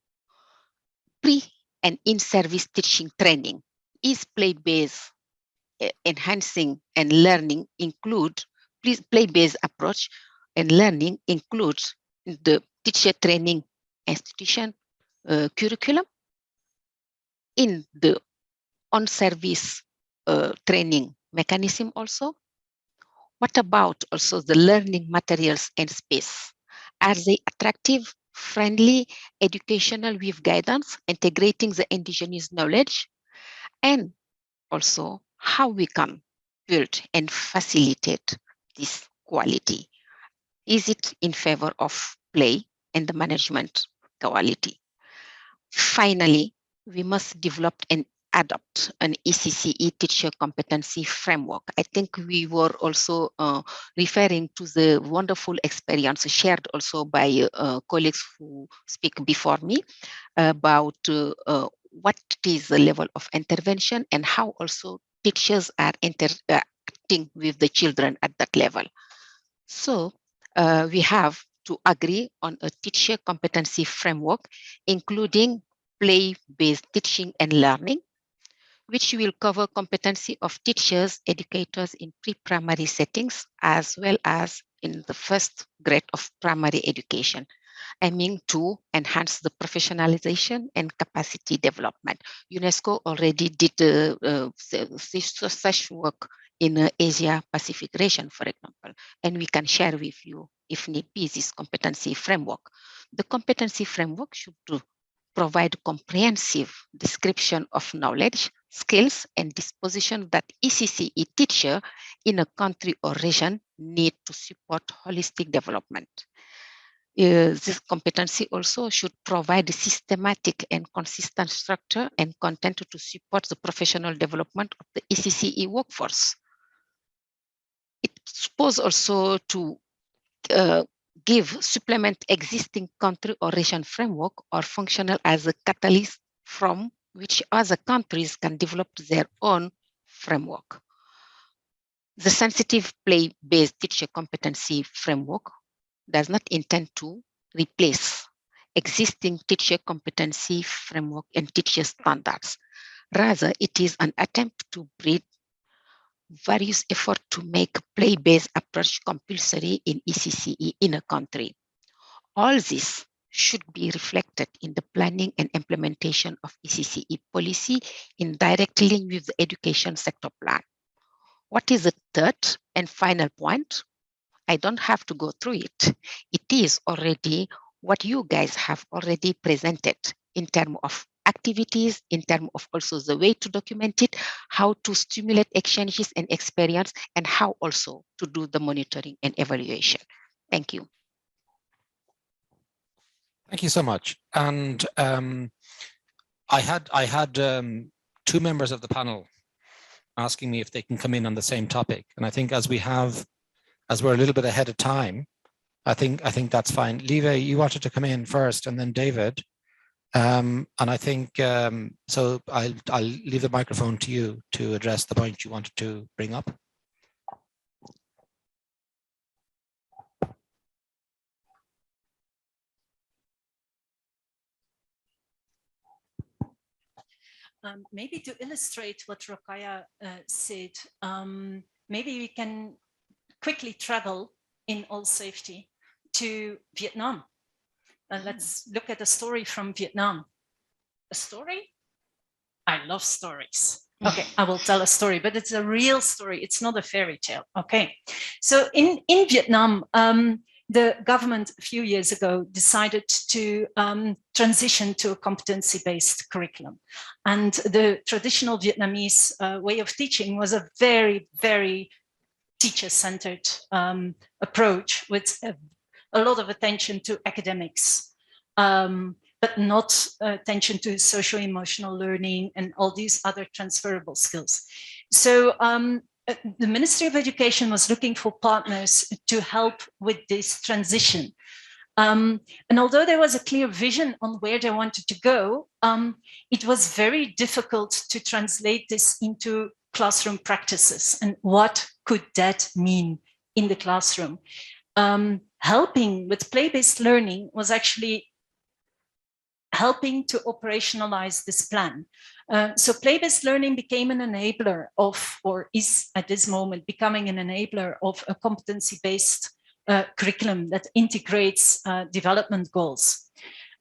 Pre and in-service teaching training is play-based enhancing and learning include play-based approach and learning includes the teacher training institution curriculum in the on-service training mechanism also. What about also the learning materials and space? Are they attractive, friendly, educational with guidance, integrating the indigenous knowledge? And also how we can build and facilitate this quality. Is it in favor of play and the management quality? Finally, we must develop and adopt an ECCE teacher competency framework. I think we were also referring to the wonderful experience shared also by colleagues who speak before me about what is the level of intervention and how also teachers are interacting with the children at that level. So we have to agree on a teacher competency framework, including play-based teaching and learning, which will cover competency of teachers, educators in pre-primary settings, as well as in the first grade of primary education, aiming to enhance the professionalization and capacity development. UNESCO already did such work in Asia Pacific region, for example, and we can share with you, if need be, this competency framework. The competency framework should provide comprehensive description of knowledge, skills, and disposition that ECCE teacher in a country or region need to support holistic development. This competency also should provide a systematic and consistent structure and content to support the professional development of the ECCE workforce. It's supposed also to supplement existing country or region framework or functional as a catalyst from which other countries can develop their own framework. The sensitive play-based teacher competency framework does not intend to replace existing teacher competency framework and teacher standards. Rather, it is an attempt to bridge various efforts to make play-based approach compulsory in ECCE in a country. All this should be reflected in the planning and implementation of ECCE policy in direct link with the education sector plan. What is the third and final point? I don't have to go through it. It is already what you guys have already presented in terms of activities, in terms of also the way to document it, how to stimulate exchanges and experience, and how also to do the monitoring and evaluation. Thank you. Thank you so much. And I had two members of the panel asking me if they can come in on the same topic. And I think as we're a little bit ahead of time, I think that's fine. Lieve, you wanted to come in first, and then David. And I think, so I'll leave the microphone to you to address the point you wanted to bring up. Maybe to illustrate what Rokhaya said, maybe we can quickly travel in all safety to Vietnam. Let's look at a story from Vietnam. a story? I love stories. Okay, I will tell a story, but it's a real story. It's not a fairy tale. Okay, so in Vietnam, the government a few years ago decided to transition to a competency-based curriculum. And the traditional Vietnamese way of teaching was a very, very teacher-centered approach with a lot of attention to academics, but not attention to social-emotional learning and all these other transferable skills. So the Ministry of Education was looking for partners to help with this transition. And although there was a clear vision on where they wanted to go, it was very difficult to translate this into classroom practices. And what could that mean in the classroom? Helping with play-based learning was actually helping to operationalize this plan. So play-based learning became an enabler of, or is at this moment becoming an enabler of a competency-based curriculum that integrates development goals.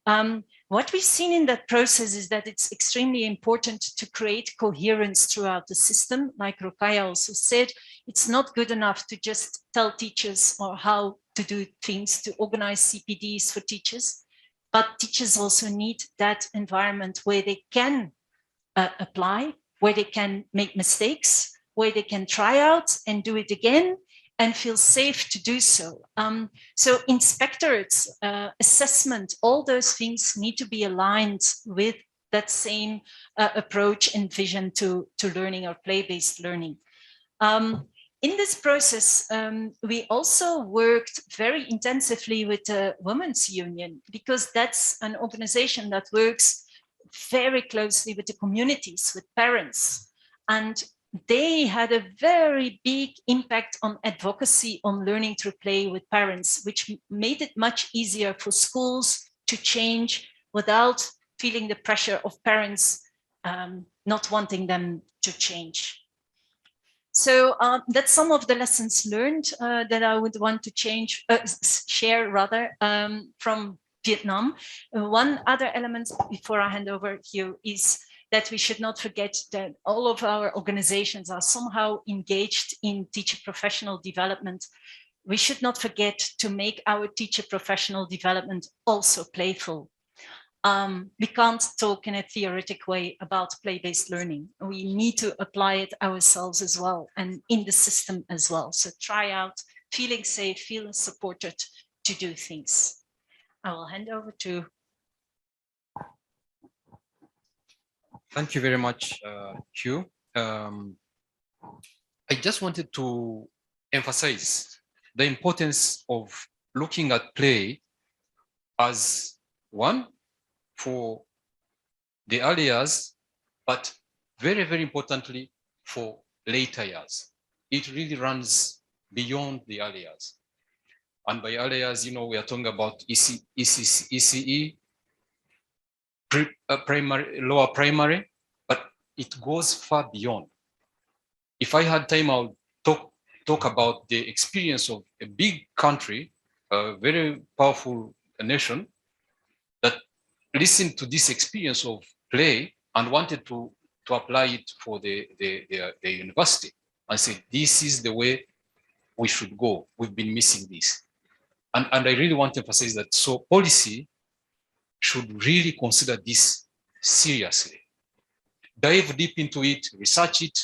What we've seen in that process is that it's extremely important to create coherence throughout the system. Like Rukaya also said, it's not good enough to just tell teachers or how to do things, to organize CPDs for teachers, but teachers also need that environment where they can apply, where they can make mistakes, where they can try out and do it again and feel safe to do so. So inspectorates, assessment, all those things need to be aligned with that same approach and vision to learning or play-based learning. In this process, we also worked very intensively with the Women's Union, because that's an organization that works very closely with the communities, with parents. And they had a very big impact on advocacy on learning through play with parents, which made it much easier for schools to change without feeling the pressure of parents not wanting them to change. So that's some of the lessons learned that I would want to share rather from Vietnam. One other element before I hand over here is that we should not forget that all of our organizations are somehow engaged in teacher professional development. We should not forget to make our teacher professional development also playful. We can't talk in a theoretic way about play-based learning. We need to apply it ourselves as well and in the system as well. So try out feeling safe, feeling supported to do things. I will hand over to. Thank you very much, Hugh. I just wanted to emphasize the importance of looking at play as one for the early years, but very, very importantly for later years. It really runs beyond the early years. And by early years, you know, we are talking about ECCE, primary, lower primary, but it goes far beyond. If I had time, I'll talk about the experience of a big country, a very powerful nation that listened to this experience of play and wanted to apply it for the university and said, this is the way we should go. We've been missing this. And I really want to emphasize that. So policy should really consider this seriously. Dive deep into it, research it,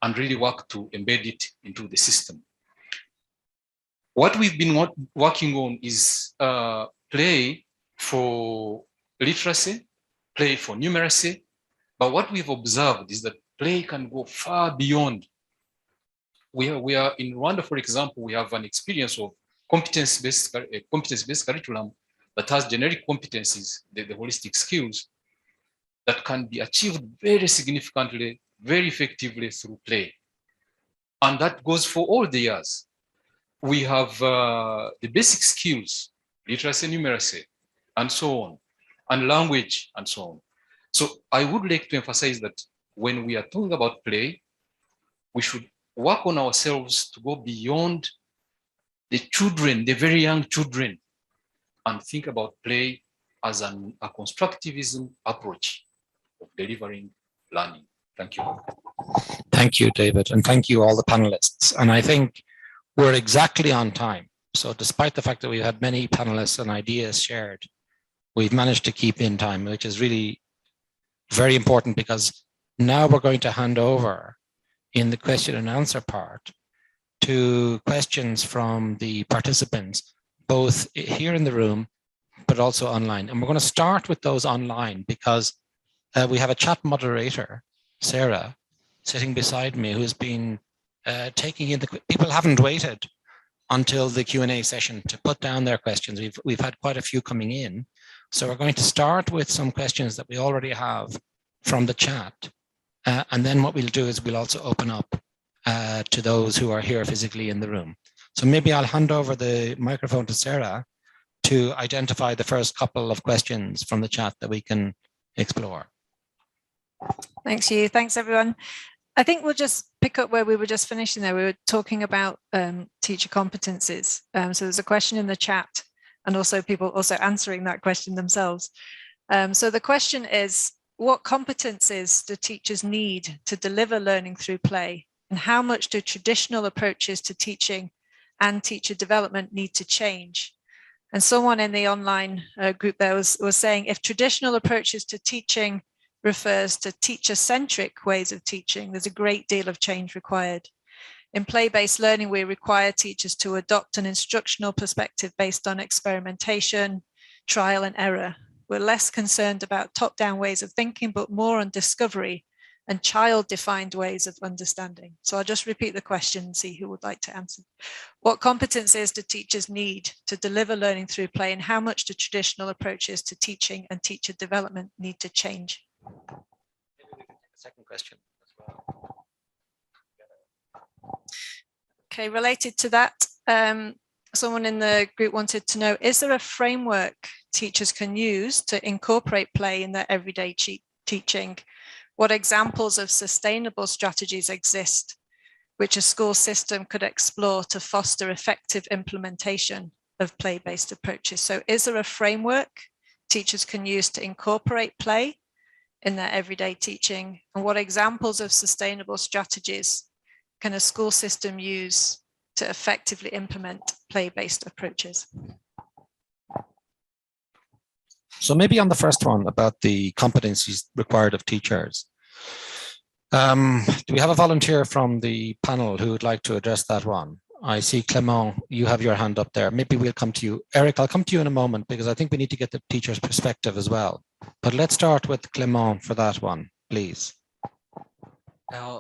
and really work to embed it into the system. What we've been working on is play for literacy, play for numeracy. But what we've observed is that play can go far beyond. We are in Rwanda, for example, we have an experience of competence-based curriculum that has generic competencies, the holistic skills that can be achieved very significantly, very effectively through play. And that goes for all the years. We have the basic skills, literacy, numeracy, and so on, and language, and so on. So I would like to emphasize that when we are talking about play, we should work on ourselves to go beyond the children, the very young children, and think about play as a constructivism approach of delivering learning. Thank you. Thank you, David, and thank you all the panelists. And I think we're exactly on time. So despite the fact that we've had many panelists and ideas shared, we've managed to keep in time, which is really very important, because now we're going to hand over in the question and answer part to questions from the participants, both here in the room, but also online. And we're going to start with those online because we have a chat moderator, Sarah, sitting beside me, who's been taking in the, people haven't waited until the Q&A session to put down their questions. We've had quite a few coming in. So we're going to start with some questions that we already have from the chat. And then what we'll do is we'll also open up to those who are here physically in the room. So maybe I'll hand over the microphone to Sarah to identify the first couple of questions from the chat that we can explore. Thanks, Hugh. Thanks, everyone. I think we'll just pick up where we were just finishing there. We were talking about teacher competencies. So there's a question in the chat and also people also answering that question themselves. So the question is, what competencies do teachers need to deliver learning through play? And how much do traditional approaches to teaching and teacher development need to change? And someone in the online group there was saying, if traditional approaches to teaching refers to teacher-centric ways of teaching, there's a great deal of change required. In play-based learning, we require teachers to adopt an instructional perspective based on experimentation, trial and error. We're less concerned about top-down ways of thinking, but more on discovery and child-defined ways of understanding. So I'll just repeat the question and see who would like to answer. What competencies do teachers need to deliver learning through play, and how much do traditional approaches to teaching and teacher development need to change? Maybe we can take a second question as well. Okay, related to that, someone in the group wanted to know, is there a framework teachers can use to incorporate play in their everyday teaching? What examples of sustainable strategies exist which a school system could explore to foster effective implementation of play-based approaches? So is there a framework teachers can use to incorporate play in their everyday teaching? And what examples of sustainable strategies can a school system use to effectively implement play-based approaches? So maybe on the first one about the competencies required of teachers. Do we have a volunteer from the panel who would like to address that one? I see Clement, you have your hand up there. Maybe we'll come to you. Eric, I'll come to you in a moment because I think we need to get the teacher's perspective as well. But let's start with Clement for that one, please.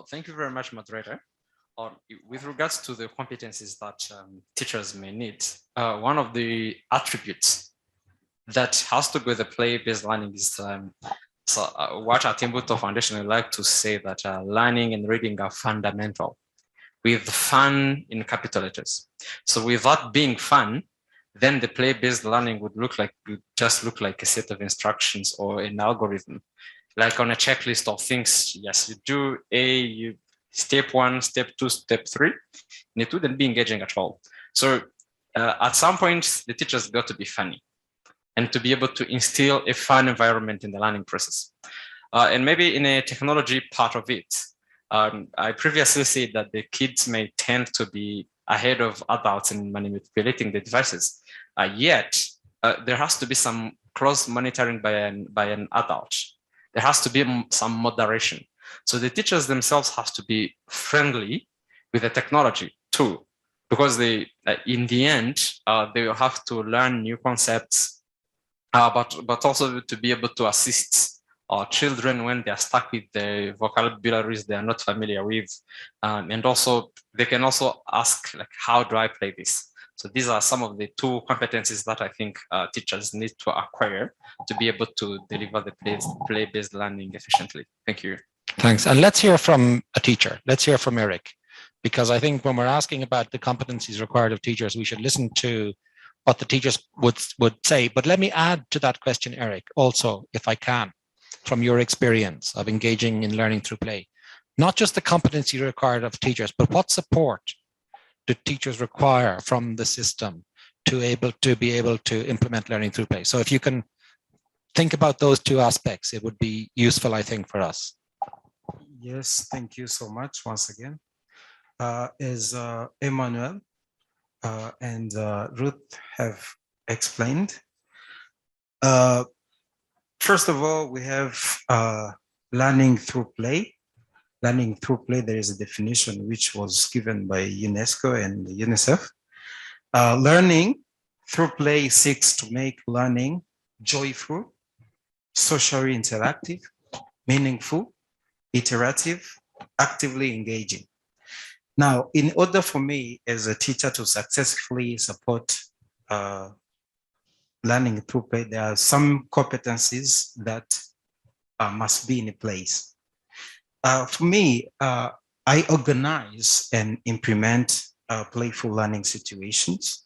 Thank you very much, moderator. With regards to the competencies that teachers may need, one of the attributes that has to go with the play-based learning is what at Timbuktu Foundation would like to say that learning and reading are fundamental, with fun in capital letters. So with that being fun, then the play-based learning would just look like a set of instructions or an algorithm, like on a checklist of things. Yes, you do A, step 1, step 2, step 3, and it wouldn't be engaging at all. So at some point, the teachers got to be funny and to be able to instill a fun environment in the learning process. And maybe in a technology part of it, I previously said that the kids may tend to be ahead of adults in manipulating the devices. Yet, there has to be some close monitoring by an adult. There has to be some moderation. So the teachers themselves have to be friendly with the technology too, because in the end, they will have to learn new concepts, but also to be able to assist our children when they are stuck with the vocabularies they are not familiar with. And also, they can also ask, like, how do I play this? So these are some of the 2 competencies that I think teachers need to acquire to be able to deliver the play-based learning efficiently. Thank you. Thanks. And let's hear from a teacher. Let's hear from Eric, because I think when we're asking about the competencies required of teachers, we should listen to what the teachers would say. But let me add to that question, Eric, also, if I can, from your experience of engaging in learning through play, not just the competency required of teachers, but what support do teachers require from the system to be able to implement learning through play? So if you can think about those two aspects, it would be useful, I think, for us. Yes, thank you so much once again. As Emmanuel and Ruth have explained, first of all, we have learning through play. Learning through play, there is a definition which was given by UNESCO and UNICEF. Learning through play seeks to make learning joyful, socially interactive, meaningful, iterative, actively engaging. Now, in order for me as a teacher to successfully support learning through play, there are some competencies that must be in place. For me, I organize and implement playful learning situations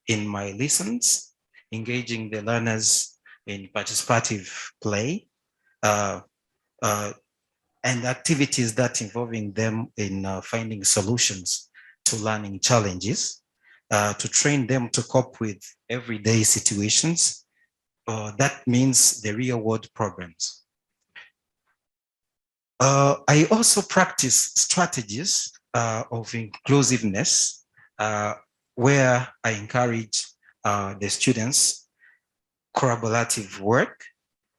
in my lessons, engaging the learners in participative play, and activities that involving them in finding solutions to learning challenges, to train them to cope with everyday situations. That means the real world problems. I also practice strategies of inclusiveness, where I encourage the students collaborative work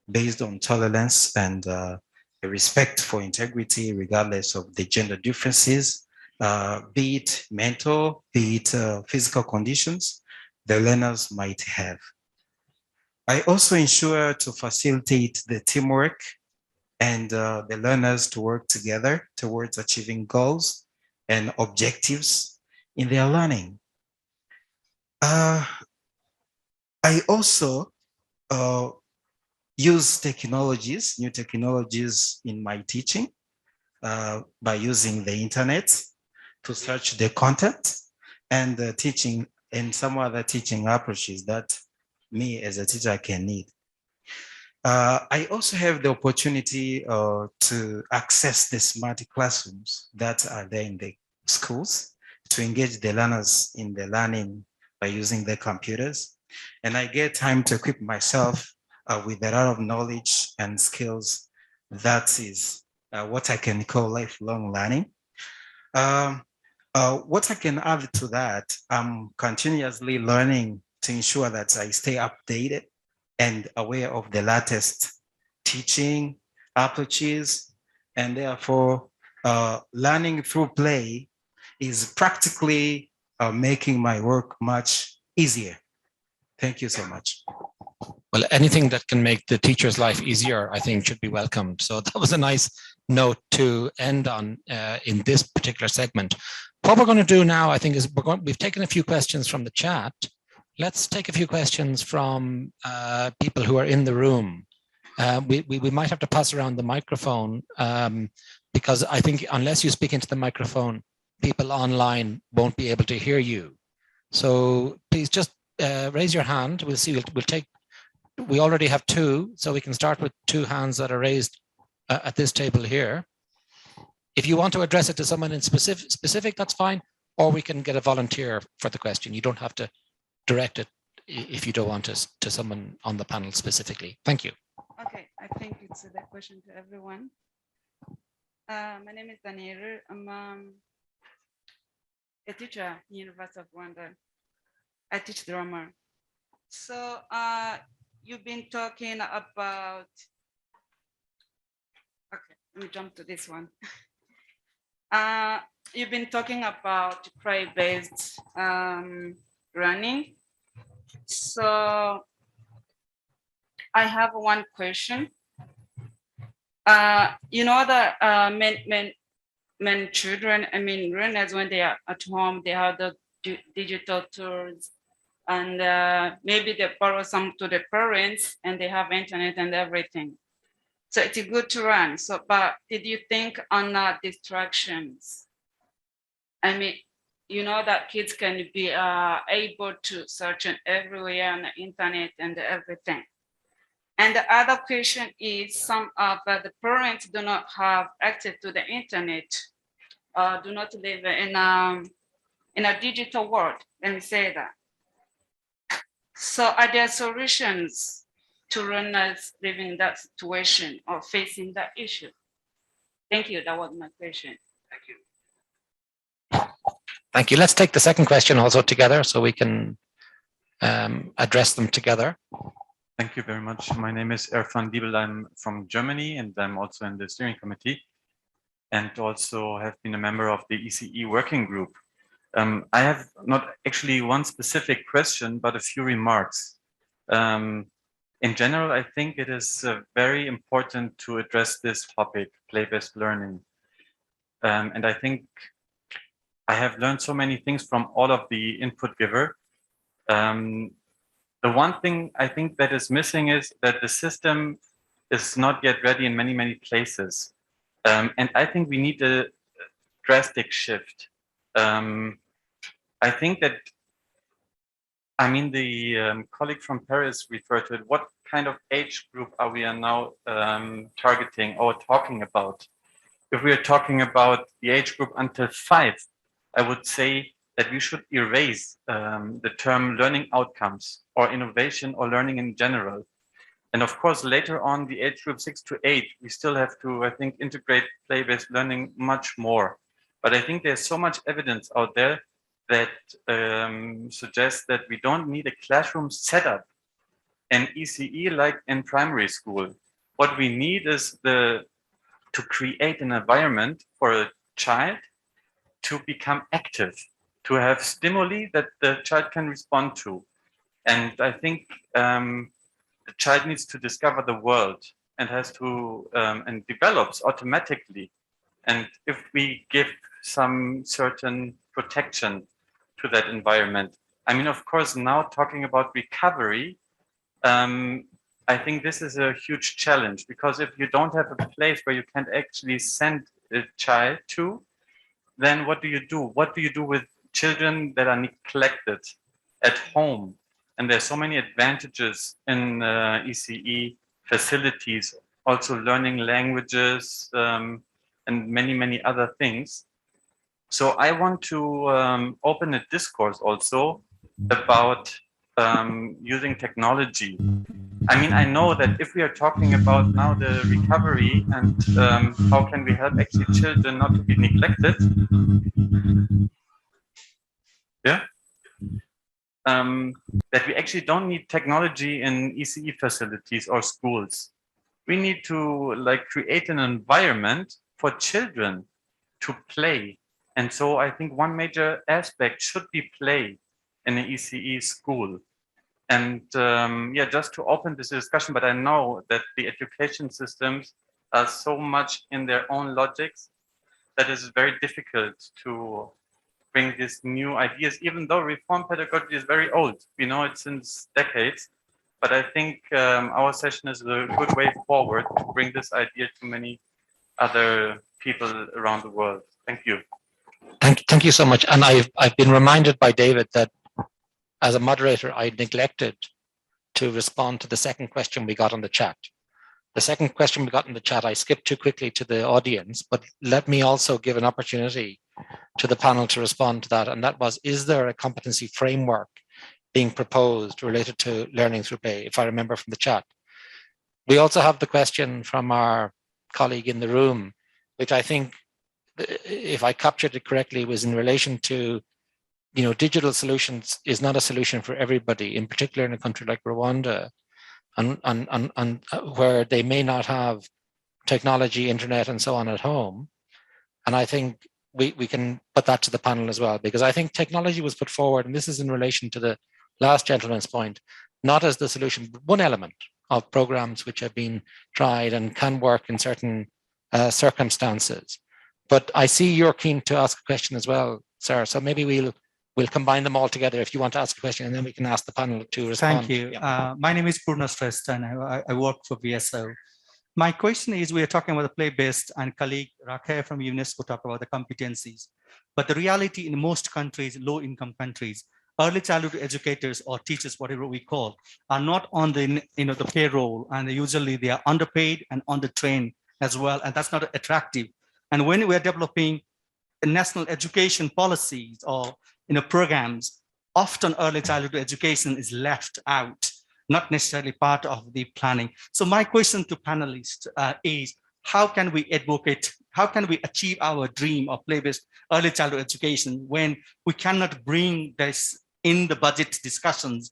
based on tolerance and respect for integrity, regardless of the gender differences, be it mental, be it physical conditions the learners might have. I also ensure to facilitate the teamwork and the learners to work together towards achieving goals and objectives in their learning. I also use technologies, new technologies in my teaching by using the internet to search the content and the teaching and some other teaching approaches that me as a teacher can need. I also have the opportunity to access the smart classrooms that are there in the schools to engage the learners in the learning by using their computers. And I get time to equip myself with a lot of knowledge and skills. That is what I can call lifelong learning. What I can add to that, I'm continuously learning to ensure that I stay updated and aware of the latest teaching approaches, and therefore learning through play is practically making my work much easier. Thank you so much. Well, anything that can make the teacher's life easier, I think, should be welcomed. So that was a nice note to end on in this particular segment. What we're going to do now, I think, is we've taken a few questions from the chat. Let's take a few questions from people who are in the room. We might have to pass around the microphone because I think unless you speak into the microphone, people online won't be able to hear you. So please just raise your hand. We'll see. We already have two, so we can start with two hands that are raised at this table here. If you want to address it to someone in specific, that's fine. Or we can get a volunteer for the question. You don't have to direct it if you don't want to someone on the panel specifically. Thank you. Okay, I think it's the question to everyone. My name is Daniela. I'm a teacher at the University of Rwanda. I teach drama. So you've been talking about, okay, let me jump to this one. You've been talking about play-based learning. So I have one question. You know that many children, I mean, learners, when they are at home, they have the digital tools, and maybe they borrow some to the parents, and they have internet and everything. So it's good to run. So, but did you think on distractions? I mean, you know that kids can be able to search everywhere on the internet and everything. And the other question is some of the parents do not have access to the internet, do not live in a digital world, let me say that. So are there solutions to learners living in that situation or facing that issue? Thank you. That was my question. Thank you. Thank you. Let's take the second question also together so we can address them together. Thank you very much. My name is Erfan Diebel. I'm from Germany, and I'm also in the steering committee, and also have been a member of the ECE working group. I have not actually one specific question, but a few remarks. In general, I think it is very important to address this topic, play-based learning. And I think I have learned so many things from all of the input giver. The one thing I think that is missing is that the system is not yet ready in many, many places. And I think we need a drastic shift. I think that, I mean, the colleague from Paris referred to it. What kind of age group are we now targeting or talking about? If we are talking about the age group until 5, I would say that we should erase the term learning outcomes or innovation or learning in general. And of course, later on the age group 6 to 8, we still have to, I think, integrate play-based learning much more. But I think there's so much evidence out there that suggests that we don't need a classroom setup and ECE like in primary school. What we need is to create an environment for a child to become active, to have stimuli that the child can respond to. And I think the child needs to discover the world and has to, and develops automatically. And if we give some certain protection to that environment, I mean, of course, now talking about recovery, I think this is a huge challenge, because if you don't have a place where you can actually send a child to, then what do you do? What do you do with children that are neglected at home? And there's so many advantages in ECE facilities, also learning languages and many, many other things. So I want to open a discourse also about using technology. I mean, I know that if we are talking about now the recovery and how can we help actually children not to be neglected, yeah, that we actually don't need technology in ECE facilities or schools. We need to like create an environment for children to play. And so I think one major aspect should be play in an ECE school. And yeah, just to open this discussion, but I know that the education systems are so much in their own logics that it's very difficult to bring these new ideas, even though reform pedagogy is very old. We know it since decades, but I think our session is a good way forward to bring this idea to many other people around the world. Thank you. Thank you so much. And I've been reminded by David that as a moderator, I neglected to respond to the second question we got on the chat. The second question we got in the chat, I skipped too quickly to the audience, but let me also give an opportunity to the panel to respond to that. And that was, is there a competency framework being proposed related to learning through play, if I remember from the chat? We also have the question from our colleague in the room, which I think, if I captured it correctly, was in relation to, you know, digital solutions is not a solution for everybody, in particular in a country like Rwanda, and where they may not have technology, internet, and so on at home. And I think we can put that to the panel as well, because I think technology was put forward, and this is in relation to the last gentleman's point, not as the solution, but one element of programs which have been tried and can work in certain circumstances. But I see you're keen to ask a question as well, sir. So maybe we'll combine them all together if you want to ask a question, and then we can ask the panel to respond. Thank you. Yeah. My name is Purna Shrestha, and I work for VSO. My question is, we are talking about the play-based, and colleague Rakhe from UNESCO talked about the competencies. But the reality in most countries, low-income countries, early childhood educators or teachers, whatever we call, are not on the the payroll, and usually they are underpaid and undertrained as well, and that's not attractive. And when we are developing national education policies or programs, often early childhood education is left out. not necessarily part of the planning. So my question to panelists is, how can we advocate, how can we achieve our dream of play-based early childhood education when we cannot bring this in the budget discussions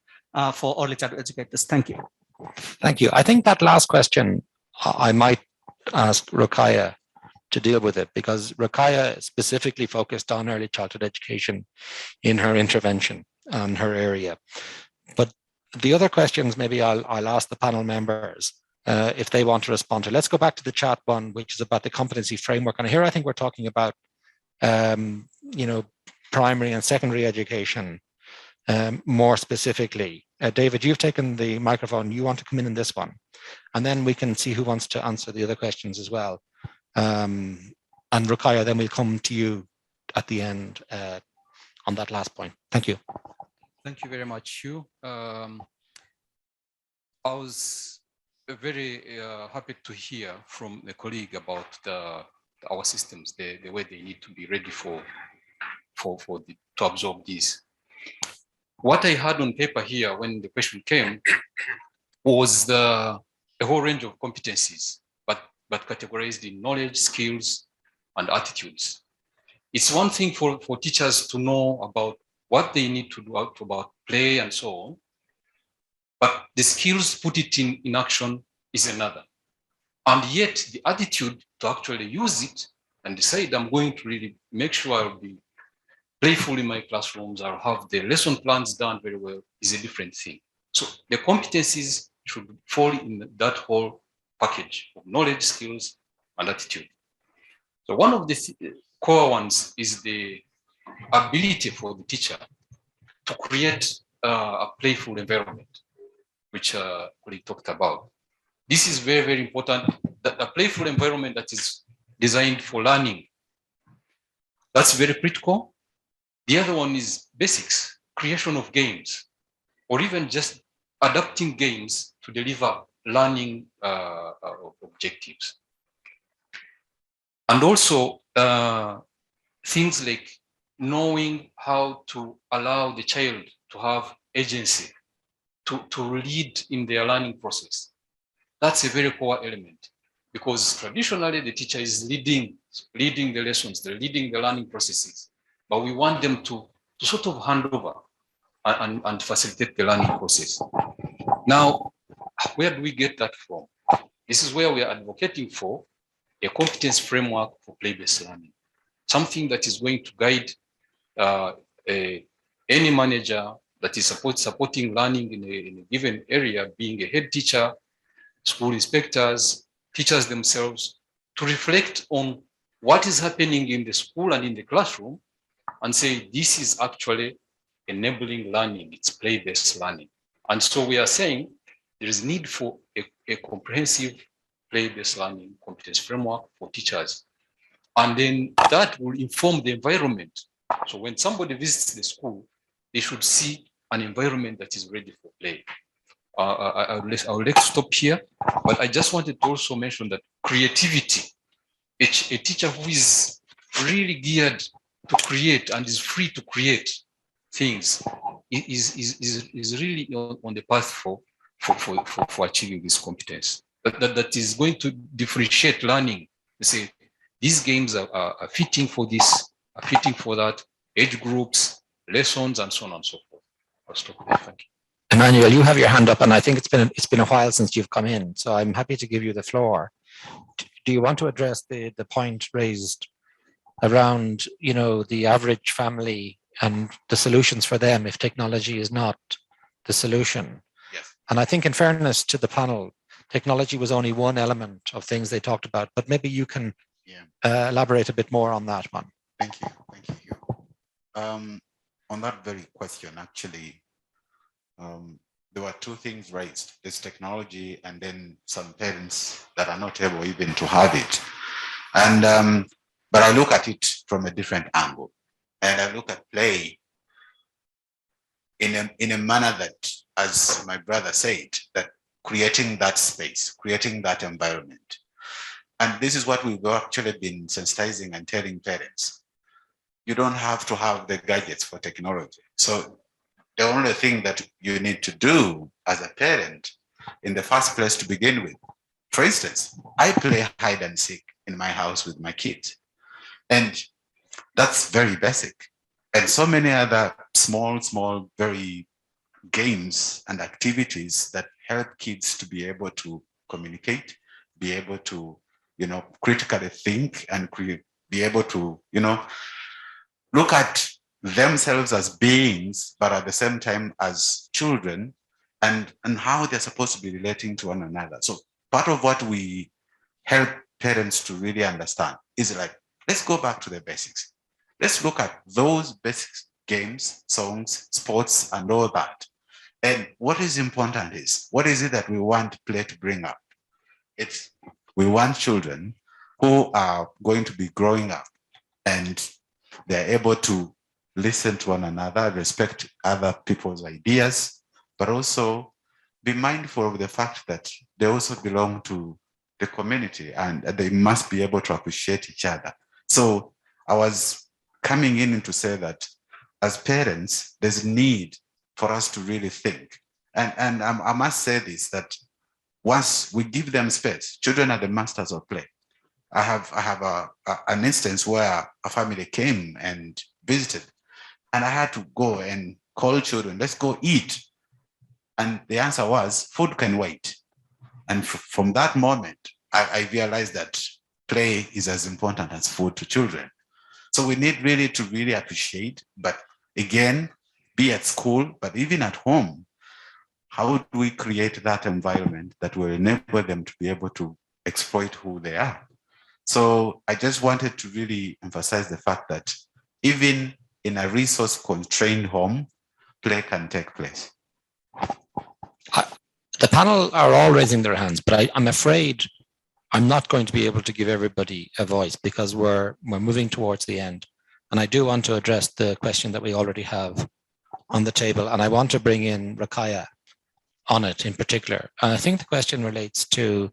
for early childhood educators? Thank you. Thank you. I think that last question, I might ask Rukaya to deal with it, because Rukaya specifically focused on early childhood education in her intervention on her area. But the other questions, maybe I'll ask the panel members if they want to respond to. Let's go back to the chat one, which is about the competency framework. And here I think we're talking about, you know, primary and secondary education more specifically. David, you've taken the microphone. You want to come in this one, and then we can see who wants to answer the other questions as well. And Rukaya, then we'll come to you at the end on that last point. Thank you. Thank you very much, Hugh. I was very happy to hear from a colleague about our systems, the way they need to be ready to absorb this. What I had on paper here when the question came was a whole range of competencies, but categorized in knowledge, skills, and attitudes. It's one thing for teachers to know about what they need to do about play and so on, but the skills, put it in action, is another. And yet the attitude to actually use it and decide I'm going to really make sure I'll be playful in my classrooms, I'll have the lesson plans done very well, is a different thing. So the competencies should fall in that whole package of knowledge, skills, and attitude. So one of the core ones is the ability for the teacher to create a playful environment, which we talked about. This is very, very important, that a playful environment that is designed for learning. That's very critical. The other one is basics, creation of games, or even just adapting games to deliver learning objectives. And also things like knowing how to allow the child to have agency, to lead in their learning process. That's a very core element, because traditionally the teacher is leading the lessons, they're leading the learning processes, but we want them to sort of hand over and facilitate the learning process. Now, where do we get that from? This is where we are advocating for a competence framework for play-based learning, something that is going to guide any manager that is supporting learning in a given area, being a head teacher, school inspectors, teachers themselves, to reflect on what is happening in the school and in the classroom and say, this is actually enabling learning, it's play-based learning. And so we are saying there is need for a comprehensive play-based learning competence framework for teachers. And then that will inform the environment. So when somebody visits the school, they should see an environment that is ready for play. I would like to stop here, but I just wanted to also mention that creativity, a teacher who is really geared to create and is free to create things is really on the path for achieving this competence. That is going to differentiate learning. You say these games are fitting for this, are fitting for that, age groups, lessons, and so on and so forth. I'll stop there. Thank you. Emmanuel, you have your hand up, and I think it's been a while since you've come in, so I'm happy to give you the floor. Do you want to address the point raised around, you know, the average family and the solutions for them if technology is not the solution? Yes. And I think, in fairness to the panel, technology was only one element of things they talked about, but maybe you can elaborate a bit more on that one. Thank you, Hugh. On that very question, actually, there were two things raised. There's technology and then some parents that are not able even to have it. And but I look at it from a different angle. And I look at play in a manner that, as my brother said, that creating that space, creating that environment. And this is what we've actually been sensitizing and telling parents. You don't have to have the gadgets for technology. So the only thing that you need to do as a parent in the first place to begin with. For instance, I play hide and seek in my house with my kids, and that's very basic. And so many other small, very games and activities that help kids to be able to communicate, be able to, critically think and be able to, look at themselves as beings, but at the same time as children, and how they're supposed to be relating to one another. So part of what we help parents to really understand is like, let's go back to the basics. Let's look at those basic games, songs, sports, and all that. And what is important is, what is it that we want play to bring up? We want children who are going to be growing up and they're able to listen to one another, respect other people's ideas, but also be mindful of the fact that they also belong to the community and they must be able to appreciate each other. So I was coming in to say that as parents, there's a need for us to really think. And I must say this, that once we give them space, children are the masters of play. I have an instance where a family came and visited, and I had to go and call children, let's go eat. And the answer was, food can wait. And from that moment, I realized that play is as important as food to children. So we need really to really appreciate, but again, be at school, but even at home, how do we create that environment that will enable them to be able to exploit who they are? So I just wanted to really emphasize the fact that even in a resource-constrained home, play can take place. The panel are all raising their hands, but I'm afraid I'm not going to be able to give everybody a voice because we're moving towards the end. And I do want to address the question that we already have on the table. And I want to bring in Rakaya on it in particular. And I think the question relates to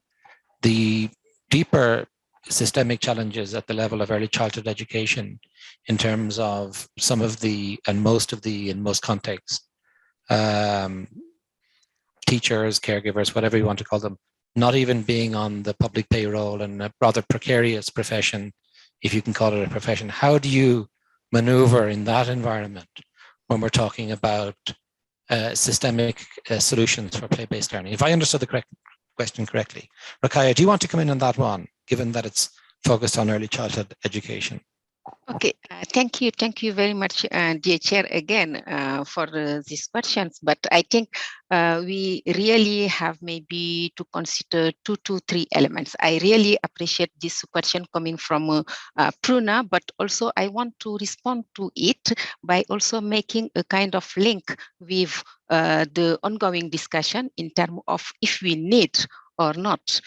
the deeper systemic challenges at the level of early childhood education in terms of some of the, and most of the, in most contexts, teachers, caregivers, whatever you want to call them, not even being on the public payroll and a rather precarious profession, if you can call it a profession. How do you maneuver in that environment when we're talking about systemic solutions for play-based learning? If I understood the question correctly. Rakaya, do you want to come in on that one, given that it's focused on early childhood education? Okay, thank you. Thank you very much, dear Chair, again for these questions. But I think we really have maybe to consider two to three elements. I really appreciate this question coming from Pruna, but also I want to respond to it by also making a kind of link with the ongoing discussion in terms of if we need or not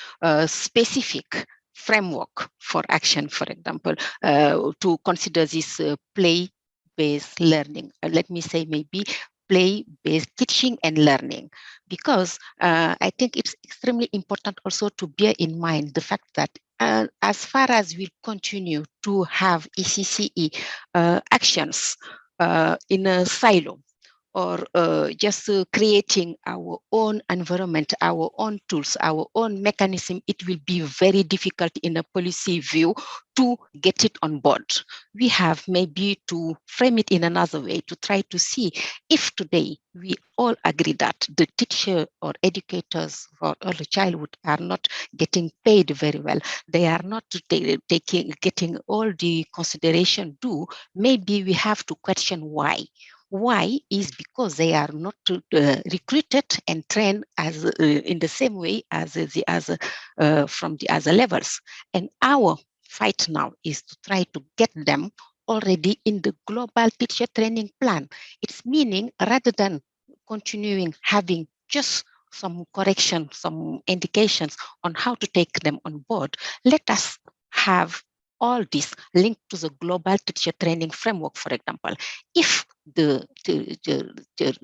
specific framework for action, for example, to consider this play-based learning. Let me say maybe play-based teaching and learning, because I think it's extremely important also to bear in mind the fact that as far as we continue to have ECCE actions in a silo, or just creating our own environment, our own tools, our own mechanism, it will be very difficult in a policy view to get it on board. We have maybe to frame it in another way to try to see if today we all agree that the teacher or educators for early childhood are not getting paid very well, they are not getting all the consideration due, maybe we have to question why. Why is because they are not recruited and trained as in the same way as the other from the other levels. And our fight now is to try to get them already in the global teacher training plan. It's meaning rather than continuing having just some correction, some indications on how to take them on board, let us have all this linked to the global teacher training framework, for example. If the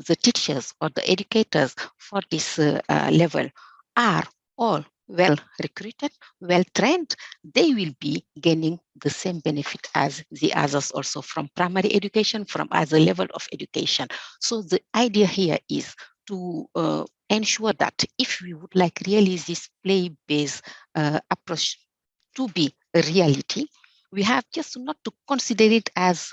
teachers or the educators for this level are all well recruited, well trained, they will be gaining the same benefit as the others also from primary education, from other level of education. So the idea here is to ensure that if we would like really this play-based approach to be a reality, we have just not to consider it as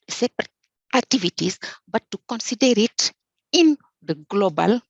separate activities, but to consider it in the global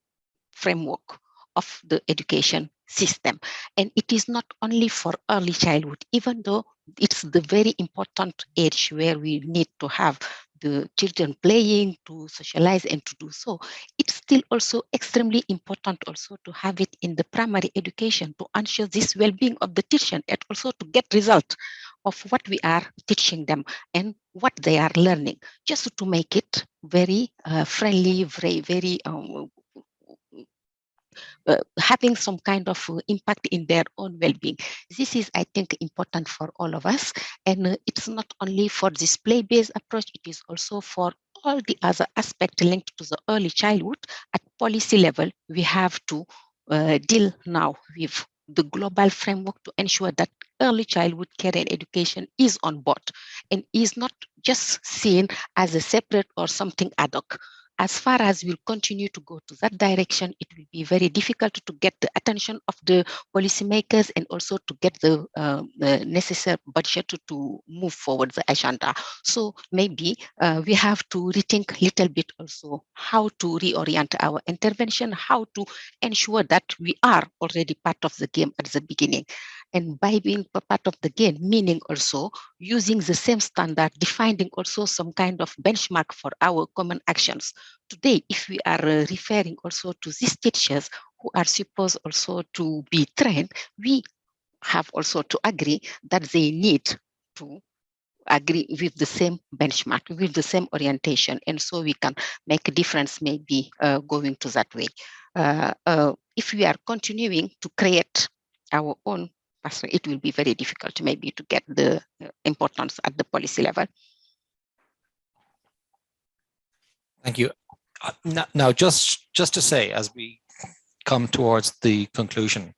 framework of the education system. And it is not only for early childhood, even though it's the very important age where we need to have the children playing, to socialize and to do so. It's still also extremely important also to have it in the primary education to ensure this well-being of the teacher and also to get result of what we are teaching them and what they are learning, just to make it very friendly, very having some kind of impact in their own well-being. This is, I think, important for all of us. And it's not only for this play-based approach, it is also for all the other aspects linked to the early childhood. At policy level, we have to deal now with the global framework to ensure that early childhood care and education is on board and is not just seen as a separate or something ad hoc. As far as we'll continue to go to that direction, it will be very difficult to get the attention of the policymakers and also to get the necessary budget to move forward the agenda. So maybe we have to rethink a little bit also how to reorient our intervention, how to ensure that we are already part of the game at the beginning. And by being part of the game, meaning also using the same standard, defining also some kind of benchmark for our common actions. Today, if we are referring also to these teachers who are supposed also to be trained, we have also to agree that they need to agree with the same benchmark, with the same orientation. And so we can make a difference maybe going to that way. If we are continuing to create our own, it will be very difficult maybe to get the importance at the policy level. Thank you. Now, just to say, as we come towards the conclusion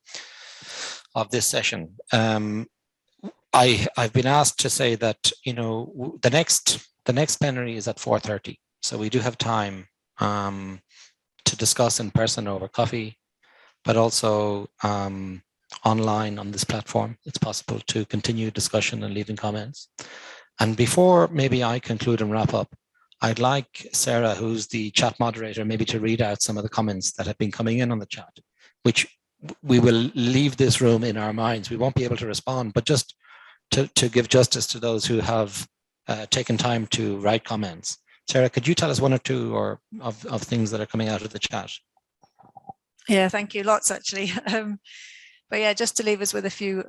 of this session, I've been asked to say that, you know, the next plenary is at 4:30, so we do have time to discuss in person over coffee, but also online on this platform. It's possible to continue discussion and leaving comments. And before maybe I conclude and wrap up, I'd like Sarah, who's the chat moderator, maybe to read out some of the comments that have been coming in on the chat, which we will leave this room in our minds. We won't be able to respond, but just to give justice to those who have taken time to write comments. Sarah, could you tell us one or two of things that are coming out of the chat? Yeah, thank you. Lots, actually. But yeah, just to leave us with a few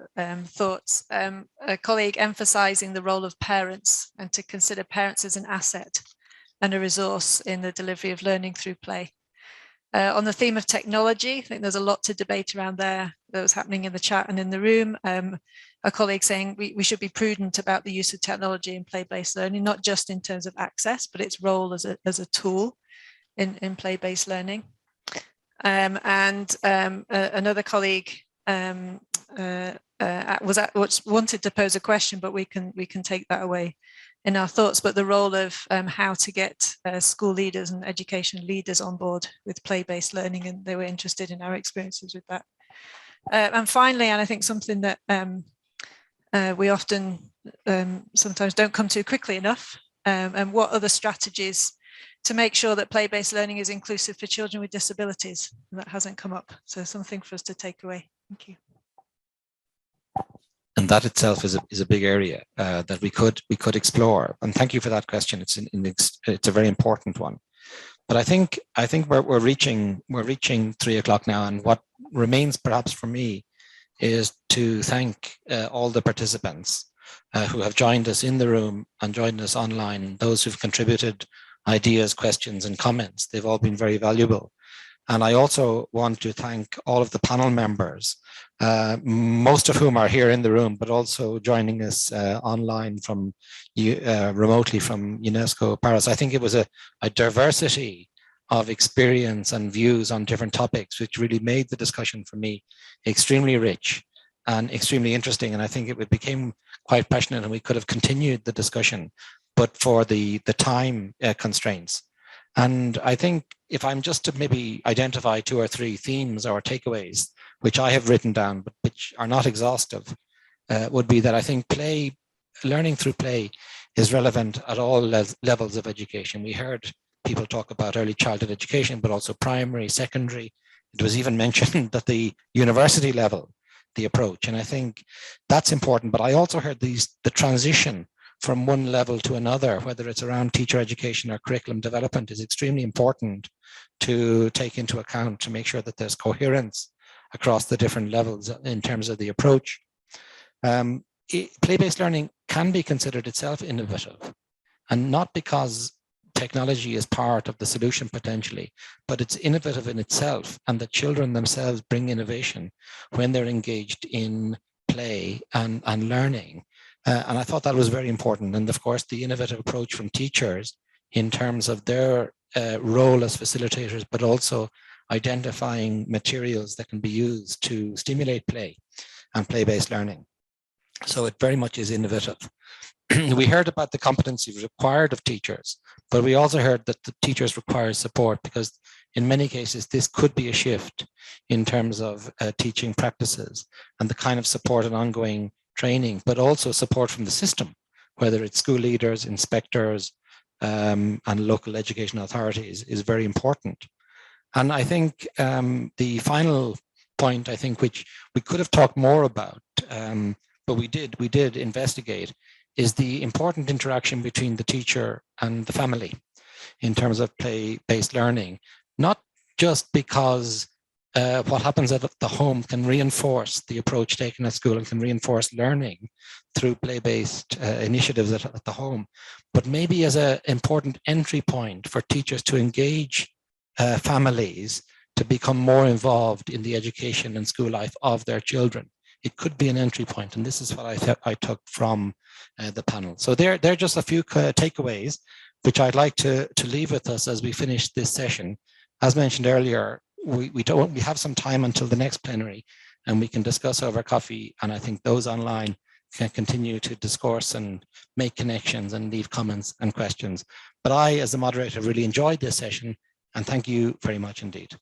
thoughts. A colleague emphasizing the role of parents and to consider parents as an asset and a resource in the delivery of learning through play. On the theme of technology, I think there's a lot to debate around there that was happening in the chat and in the room. A colleague saying we should be prudent about the use of technology in play-based learning, not just in terms of access, but its role as a tool in play-based learning. Another colleague wanted to pose a question, but we can take that away in our thoughts. But the role of how to get school leaders and education leaders on board with play-based learning, and they were interested in our experiences with that. And finally, and I think something that we often sometimes don't come to quickly enough, and what are the strategies to make sure that play-based learning is inclusive for children with disabilities? And that hasn't come up, so something for us to take away. Thank you. And that itself is a big area that we could explore. And thank you for that question. It's a very important one. But I think we're reaching 3 o'clock now, and what remains perhaps for me is to thank all the participants who have joined us in the room and joined us online, those who've contributed ideas, questions, and comments. They've all been very valuable. And I also want to thank all of the panel members, most of whom are here in the room, but also joining us online from remotely from UNESCO Paris. I think it was a diversity of experience and views on different topics, which really made the discussion for me extremely rich and extremely interesting. And I think it became quite passionate and we could have continued the discussion, but for the time constraints. And I think if I'm just to maybe identify 2 or 3 themes or takeaways, which I have written down, but which are not exhaustive, would be that I think learning through play is relevant at all levels of education. We heard people talk about early childhood education, but also primary, secondary. It was even mentioned that the university level, the approach, and I think that's important. But I also heard the transition from one level to another, whether it's around teacher education or curriculum development, is extremely important to take into account to make sure that there's coherence across the different levels in terms of the approach. Play-based learning can be considered itself innovative, and not because technology is part of the solution potentially, but it's innovative in itself, and the children themselves bring innovation when they're engaged in play and learning. And I thought that was very important. And of course, the innovative approach from teachers in terms of their role as facilitators, but also identifying materials that can be used to stimulate play and play-based learning. So it very much is innovative. We heard about the competencies required of teachers, but we also heard that the teachers require support, because in many cases, this could be a shift in terms of teaching practices and the kind of support and ongoing training, but also support from the system, whether it's school leaders, inspectors, and local education authorities, is very important. And I think the final point, I think, which we could have talked more about, but we did investigate, is the important interaction between the teacher and the family in terms of play-based learning, not just because what happens at the home can reinforce the approach taken at school and can reinforce learning through play-based initiatives at the home, but maybe as an important entry point for teachers to engage families to become more involved in the education and school life of their children. It could be an entry point, and this is what I took from the panel. So they're just a few takeaways which I'd like to leave with us as we finish this session. As mentioned earlier, we have some time until the next plenary, and we can discuss over coffee, and I think those online can continue to discourse and make connections and leave comments and questions. But I, as the moderator, really enjoyed this session, and thank you very much indeed.